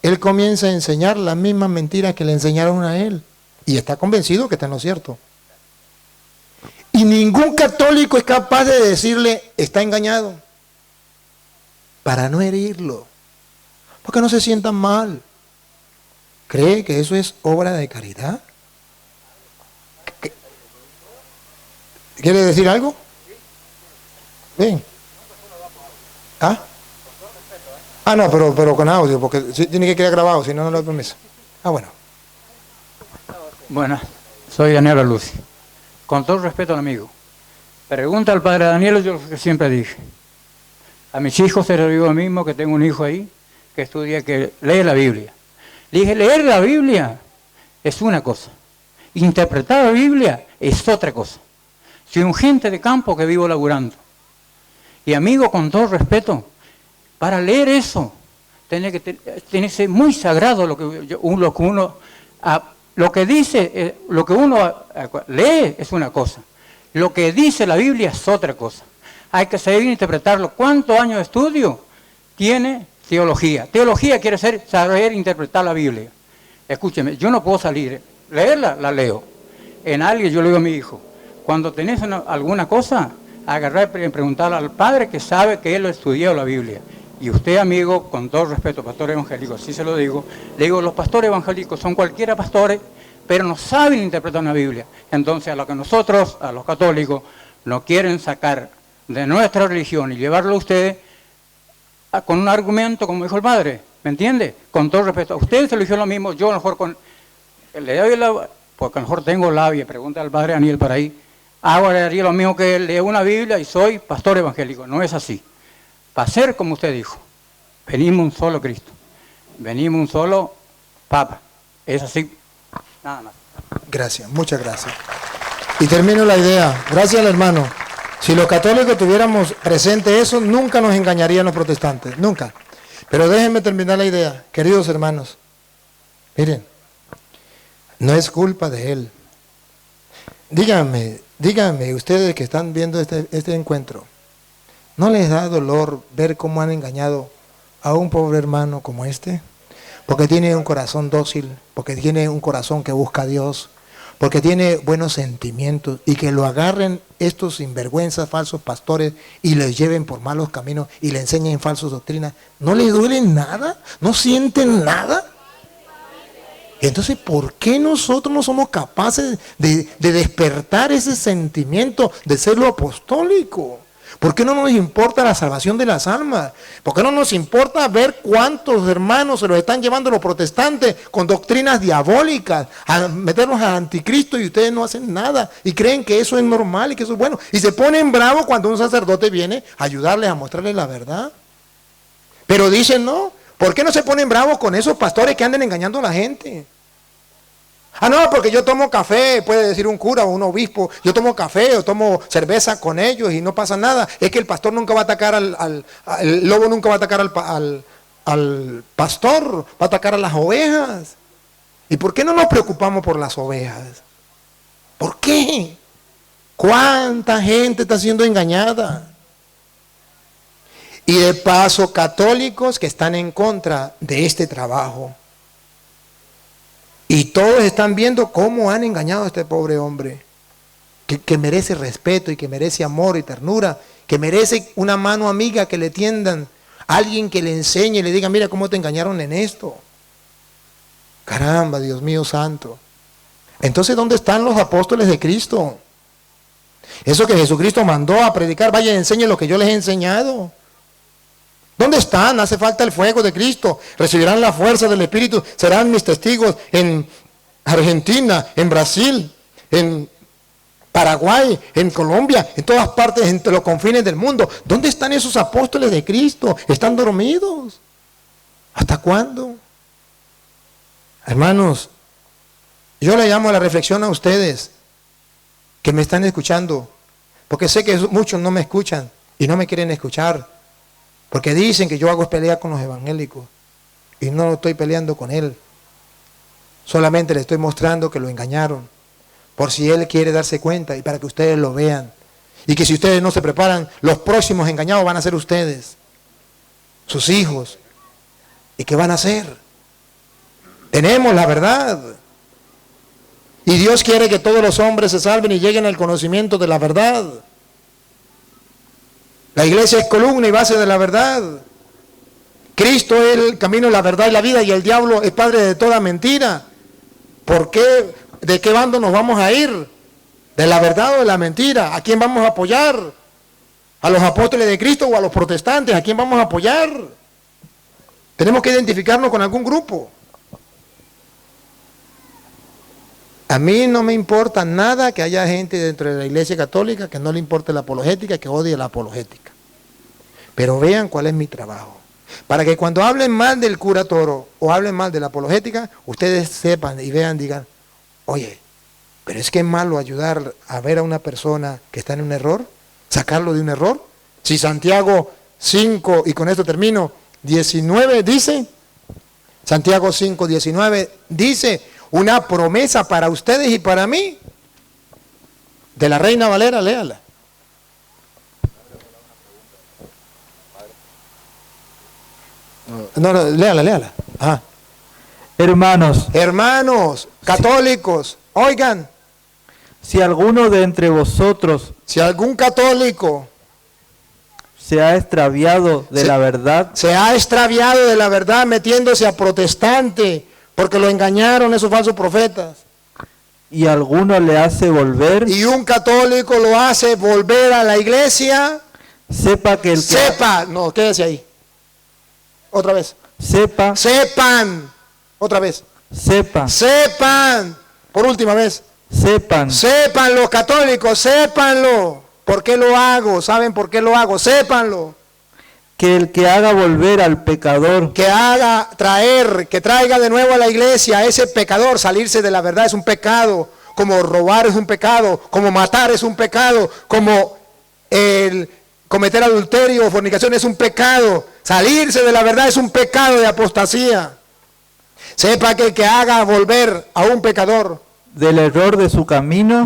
él comienza a enseñar las mismas mentiras que le enseñaron a él. Y está convencido que está en lo cierto. Y ningún católico es capaz de decirle, está engañado, para no herirlo, porque no se sientan mal. ¿Cree que eso es obra de caridad? ¿Quiere decir algo? Ven. ¿Ah? Ah, no, pero con audio, porque tiene que quedar grabado, si no, no lo doy permiso. Ah, bueno. Bueno, soy Daniel Luz. Con todo respeto al amigo. Pregunta al padre Daniel, yo lo que siempre dije. A mis hijos se lo digo lo mismo, que tengo un hijo ahí, que estudia, que lee la Biblia. Le dije, leer la Biblia es una cosa. Interpretar la Biblia es otra cosa. Soy un gente de campo que vivo laburando. Y amigo, con todo respeto, para leer eso, tiene que ser muy sagrado lo que uno lee es una cosa. Lo que dice la Biblia es otra cosa. hay que saber interpretarlo. ¿Cuántos años de estudio tiene teología? Teología quiere decir saber interpretar la Biblia. Escúcheme, yo no puedo salir, leerla, la leo. En alguien yo le digo a mi hijo, cuando tenés alguna cosa, agarrar y preguntarle al padre que sabe que él lo estudió la Biblia. Y usted, amigo, con todo respeto, pastor evangélico, así se lo digo, le digo, los pastores evangélicos son cualquiera pastores, pero no saben interpretar una Biblia. Entonces, a lo que nosotros, a los católicos, nos quieren sacar de nuestra religión y llevarlo a ustedes con un argumento, como dijo el padre, ¿me entiende? Con todo respeto. Ustedes se lo dijeron lo mismo, yo a lo mejor le doy porque a lo mejor tengo labia, pregunta al padre Daniel por ahí, haría lo mismo que él, leo una Biblia y soy pastor evangélico. No es así. Para ser como usted dijo, venimos un solo Cristo, venimos un solo Papa. Es así, nada más. Gracias, muchas gracias. Y termino la idea. Gracias al hermano. Si los católicos tuviéramos presente eso, nunca nos engañarían los protestantes, nunca. Pero déjenme terminar la idea, queridos hermanos. Miren, no es culpa de él. Díganme ustedes que están viendo este encuentro, ¿no les da dolor ver cómo han engañado a un pobre hermano como este? Porque tiene un corazón dócil, porque tiene un corazón que busca a Dios, porque tiene buenos sentimientos, y que lo agarren estos sinvergüenzas, falsos pastores, y les lleven por malos caminos y le enseñen falsas doctrinas. ¿No les duele nada? ¿No sienten nada? Entonces, ¿por qué nosotros no somos capaces de despertar ese sentimiento de ser lo apostólico? ¿Por qué no nos importa la salvación de las almas? ¿Por qué no nos importa ver cuántos hermanos se los están llevando los protestantes con doctrinas diabólicas, a meternos al anticristo, y ustedes no hacen nada y creen que eso es normal y que eso es bueno? Y se ponen bravos cuando un sacerdote viene a ayudarles, a mostrarles la verdad. Pero dicen, no, ¿por qué no se ponen bravos con esos pastores que andan engañando a la gente? Ah, no, porque yo tomo café, puede decir un cura o un obispo, yo tomo café o tomo cerveza con ellos y no pasa nada. Es que el pastor nunca va a atacar el lobo nunca va a atacar al pastor, va a atacar a las ovejas. ¿Y por qué no nos preocupamos por las ovejas? ¿Por qué? ¿Cuánta gente está siendo engañada? Y de paso, católicos que están en contra de este trabajo. Y todos están viendo cómo han engañado a este pobre hombre, que merece respeto y que merece amor y ternura, que merece una mano amiga que le tiendan, alguien que le enseñe y le diga, mira cómo te engañaron en esto. Caramba, Dios mío santo. Entonces, ¿dónde están los apóstoles de Cristo? Eso que Jesucristo mandó a predicar, vaya y enseñe lo que yo les he enseñado. ¿Dónde están? Hace falta el fuego de Cristo. Recibirán la fuerza del Espíritu. Serán mis testigos en Argentina, en Brasil, en Paraguay, en Colombia, en todas partes, entre los confines del mundo. ¿Dónde están esos apóstoles de Cristo? ¿Están dormidos? ¿Hasta cuándo? Hermanos, yo le llamo a la reflexión a ustedes que me están escuchando, porque sé que muchos no me escuchan y no me quieren escuchar. Porque dicen que yo hago pelea con los evangélicos. Y no estoy peleando con él. Solamente le estoy mostrando que lo engañaron. Por si él quiere darse cuenta y para que ustedes lo vean. Y que si ustedes no se preparan, los próximos engañados van a ser ustedes. Sus hijos. ¿Y qué van a hacer? Tenemos la verdad. Y Dios quiere que todos los hombres se salven y lleguen al conocimiento de la verdad. La iglesia es columna y base de la verdad. Cristo es el camino, la verdad y la vida, y el diablo es padre de toda mentira. ¿Por qué? ¿De qué bando nos vamos a ir? ¿De la verdad o de la mentira? ¿A quién vamos a apoyar? ¿A los apóstoles de Cristo o a los protestantes? ¿A quién vamos a apoyar? Tenemos que identificarnos con algún grupo. A mí no me importa nada que haya gente dentro de la Iglesia Católica que no le importe la apologética, que odie la apologética. Pero vean cuál es mi trabajo. Para que cuando hablen mal del cura Toro o hablen mal de la apologética, ustedes sepan y vean, digan, oye, pero es que es malo ayudar a ver a una persona que está en un error, sacarlo de un error. Si Santiago 5, y con esto termino, 19 dice, Santiago 5, 19 dice, una promesa para ustedes y para mí. De la Reina Valera, léala. No, léala. Ajá. Hermanos, Católicos, oigan, si alguno de entre vosotros si algún católico se ha extraviado de la verdad, se ha extraviado de la verdad metiéndose a protestante, porque lo engañaron esos falsos profetas, y alguno le hace volver, y un católico lo hace volver a la iglesia, sepa que el que no, quédese ahí, otra vez, sepan, por última vez, sepan los católicos, sépanlo. ¿Por qué lo hago? ¿Saben por qué lo hago? Sépanlo. que el que haga volver al pecador, Que traiga de nuevo a la iglesia a ese pecador, salirse de la verdad es un pecado, como robar es un pecado, como matar es un pecado, como el cometer adulterio o fornicación es un pecado, salirse de la verdad es un pecado de apostasía. Sepa que el que haga volver a un pecador del error de su camino,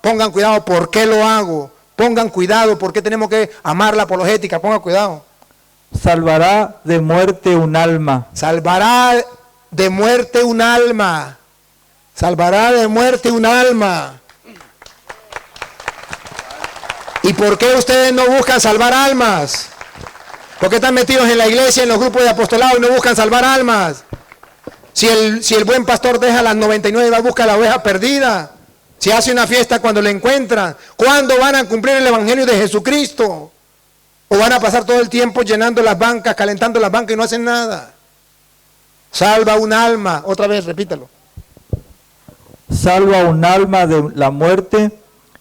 pongan cuidado por qué lo hago, pongan cuidado por qué tenemos que amar la apologética, pongan cuidado. salvará de muerte un alma. Salvará de muerte un alma. ¿Y por qué ustedes no buscan salvar almas? ¿Por qué están metidos en la iglesia, en los grupos de apostolado y no buscan salvar almas? Si el buen pastor deja las 99 y va a buscar la oveja perdida. Si hace una fiesta cuando la encuentran. ¿Cuándo van a cumplir el evangelio de Jesucristo? ¿O van a pasar todo el tiempo llenando las bancas, calentando las bancas y no hacen nada? Salva un alma. Otra vez, repítalo. Salva un alma de la muerte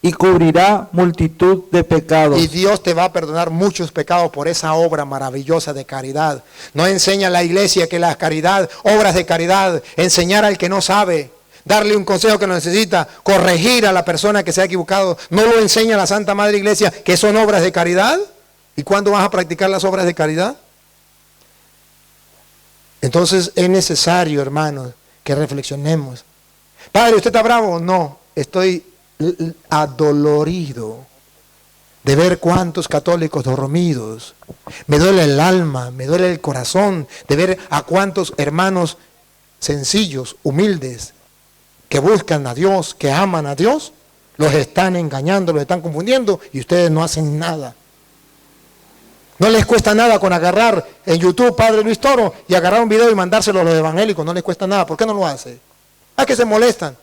y cubrirá multitud de pecados. Y Dios te va a perdonar muchos pecados por esa obra maravillosa de caridad. No enseña la iglesia que la caridad, obras de caridad, enseñar al que no sabe, darle un consejo que no necesita, corregir a la persona que se ha equivocado. ¿No lo enseña la Santa Madre Iglesia que son obras de caridad? ¿Y cuándo vas a practicar las obras de caridad? Entonces es necesario, hermanos, que reflexionemos. Padre, ¿usted está bravo? No, estoy adolorido de ver cuántos católicos dormidos. Me duele el alma, me duele el corazón de ver a cuántos hermanos sencillos, humildes, que buscan a Dios, que aman a Dios, los están engañando, los están confundiendo y ustedes no hacen nada. No les cuesta nada con agarrar en YouTube Padre Luis Toro y agarrar un video y mandárselo a los evangélicos, no les cuesta nada. ¿Por qué no lo hace? Ah, que se molestan.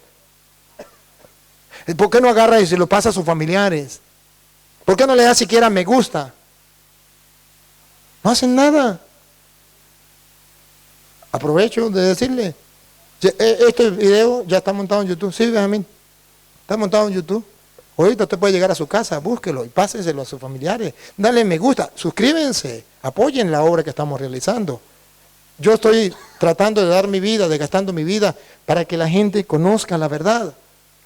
¿Por qué no agarra y se lo pasa a sus familiares? ¿Por qué no le da siquiera me gusta? No hacen nada. Aprovecho de decirle, este video ya está montado en YouTube. Sí, Benjamín, está montado en YouTube. Ahorita usted puede llegar a su casa, búsquelo y pásenselo a sus familiares. Dale me gusta, suscríbense, apoyen la obra que estamos realizando. Yo estoy tratando de dar mi vida, de gastando mi vida para que la gente conozca la verdad.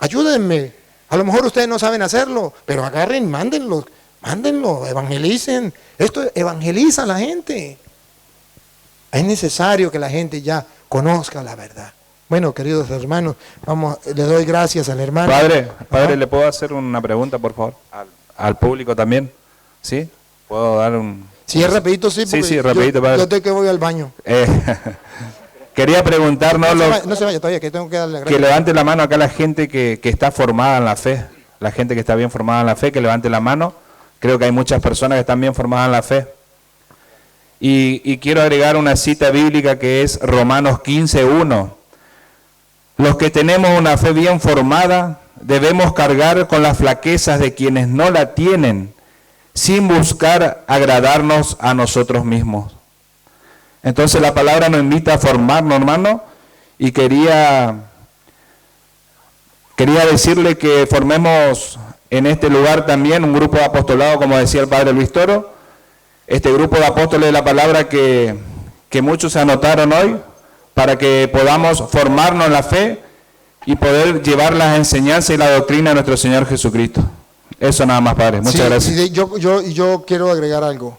Ayúdenme. A lo mejor ustedes no saben hacerlo, pero agarren, mándenlo, evangelicen. Esto evangeliza a la gente. Es necesario que la gente ya conozca la verdad. Bueno, queridos hermanos, le doy gracias al hermano. Padre, ¿le puedo hacer una pregunta, por favor? Al público también. ¿Sí? ¿Puedo dar un...? Sí, es rapidito, sí. Sí, rapidito, padre. Yo estoy que voy al baño. Quería preguntar, no se vaya todavía, que tengo que darle gracias. Que levante la mano acá la gente que está formada en la fe. La gente que está bien formada en la fe, que levante la mano. Creo que hay muchas personas que están bien formadas en la fe. Y quiero agregar una cita bíblica que es Romanos 15:1. Los que tenemos una fe bien formada debemos cargar con las flaquezas de quienes no la tienen, sin buscar agradarnos a nosotros mismos. Entonces la palabra nos invita a formarnos, hermano, y quería decirle que formemos en este lugar también un grupo de apostolado, como decía el Padre Luis Toro, este grupo de apóstoles de la palabra que muchos se anotaron hoy, para que podamos formarnos en la fe y poder llevar las enseñanzas y la doctrina de nuestro Señor Jesucristo. Eso nada más, Padre. Muchas gracias. Sí, yo quiero agregar algo.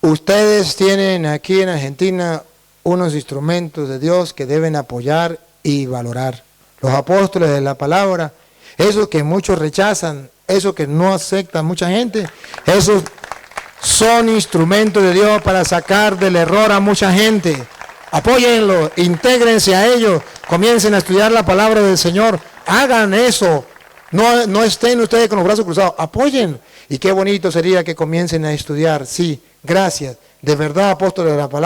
Ustedes tienen aquí en Argentina unos instrumentos de Dios que deben apoyar y valorar. Los apóstoles de la palabra, esos que muchos rechazan, esos que no aceptan mucha gente, esos son instrumentos de Dios para sacar del error a mucha gente. Apóyenlo, intégrense a ellos, comiencen a estudiar la palabra del Señor, hagan eso. No estén ustedes con los brazos cruzados, apoyen. Y qué bonito sería que comiencen a estudiar. Sí, gracias. De verdad, apóstoles de la palabra.